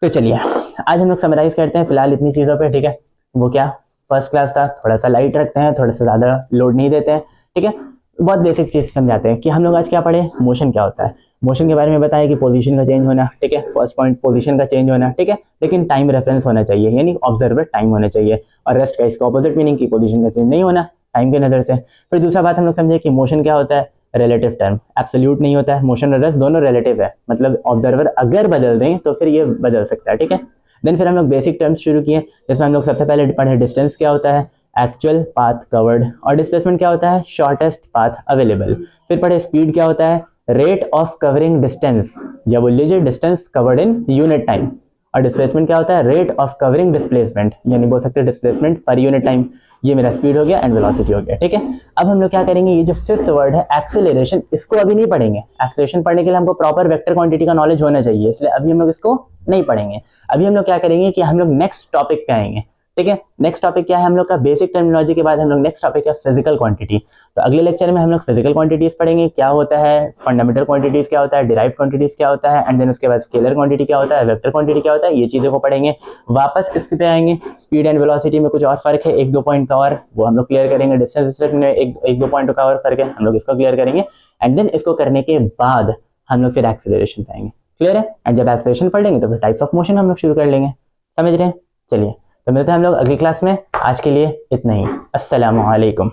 तो चलिए आज हम लोग समराइज करते हैं फिलहाल इतनी चीजों पर। ठीक है, वो क्या फर्स्ट क्लास था, थोड़ा सा लाइट रखते हैं, थोड़ा सा ज्यादा लोड नहीं देते हैं। ठीक है, बहुत बेसिक चीज समझाते हैं कि हम लोग आज क्या पढ़े, मोशन क्या होता है, मोशन के बारे में बताया कि पोजीशन का चेंज होना। ठीक है, फर्स्ट पॉइंट पोजीशन का चेंज होना। ठीक है, लेकिन टाइम रेफरेंस होना चाहिए, यानी ऑब्जर्वर टाइम होना चाहिए, और रेस्ट का इसका ऑपोजिट मीनिंग की पोजीशन का चेंज नहीं होना टाइम की नजर से। फिर दूसरा बात हम लोग समझे कि मोशन क्या होता है, रिलेटिव टर्म, एब्सोल्यूट नहीं होता है। मोशन और रेस्ट दोनों रिलेटिव है, मतलब ऑब्जर्वर अगर बदल दें तो फिर ये बदल सकता है। ठीक है, देन फिर हम लोग बेसिक टर्म्स शुरू किए, जिसमें हम लोग सबसे पहले पढ़े डिस्टेंस क्या होता है, एक्चुअल पाथ कवर्ड, और डिस्प्लेसमेंट क्या होता है, शॉर्टेस्ट पाथ अवेलेबल। फिर पढ़े स्पीड क्या होता है, रेट ऑफ कवरिंग डिस्टेंस, या बोल लीजिए distance covered in unit time. और डिस्प्लेसमेंट क्या होता है, रेट ऑफ कवरिंग डिस्प्लेसमेंट, यानी बोल सकते हैं डिस्प्लेसमेंट पर यूनिट टाइम। ये मेरा स्पीड हो गया एंड वेलोसिटी हो गया। ठीक है, अब हम लोग क्या करेंगे, ये जो फिफ्थ वर्ड है एक्सेलरेशन, इसको अभी नहीं पढ़ेंगे। एक्सेलरेशन पढ़ने के लिए हमको प्रॉपर वेक्टर क्वांटिटी का नॉलेज होना चाहिए, इसलिए अभी हम लोग इसको नहीं पढ़ेंगे। अभी हम लोग क्या करेंगे कि हम लोग नेक्स्ट टॉपिक पे आएंगे। ठीक है, नेक्स्ट टॉपिक क्या है हम लोग का, बेसिक टर्मिनोलॉजी के बाद हम लोग नेक्स्ट टॉपिक है फिजिकल क्वांटिटी। तो अगले लेक्चर में हम लोग फिजिकल क्वांटिटीज पढ़ेंगे, क्या होता है फंडामेंटल क्वांटिटीज क्या होता है, डिराइव्ड क्वांटिटीज क्या होता है, एंड देन उसके बाद स्केलर क्वांटिटी क्या होता है, वेक्टर क्वांटिटी क्या होता है, ये चीजों को पढ़ेंगे। वापस इस पे आएंगे, स्पीड एंड वेलोसिटी में कुछ और फर्क है, एक दो पॉइंट और वो हम लोग क्लियर करेंगे। डिस्टेंस में एक दो पॉइंट का और फर्क है, हम लोग इसको क्लियर करेंगे। एंड देन इसको करने के बाद हम लोग फिर एक्सेलरेशन पे आएंगे। क्लियर है, एंड जब एक्सेलरेशन पढ़ लेंगे तो फिर टाइप्स ऑफ मोशन हम लोग शुरू कर लेंगे। समझ रहे हैं, चलिए तो मिलते हैं हम लोग अगली क्लास में। आज के लिए इतना ही, अस्सलामु अलैकुम।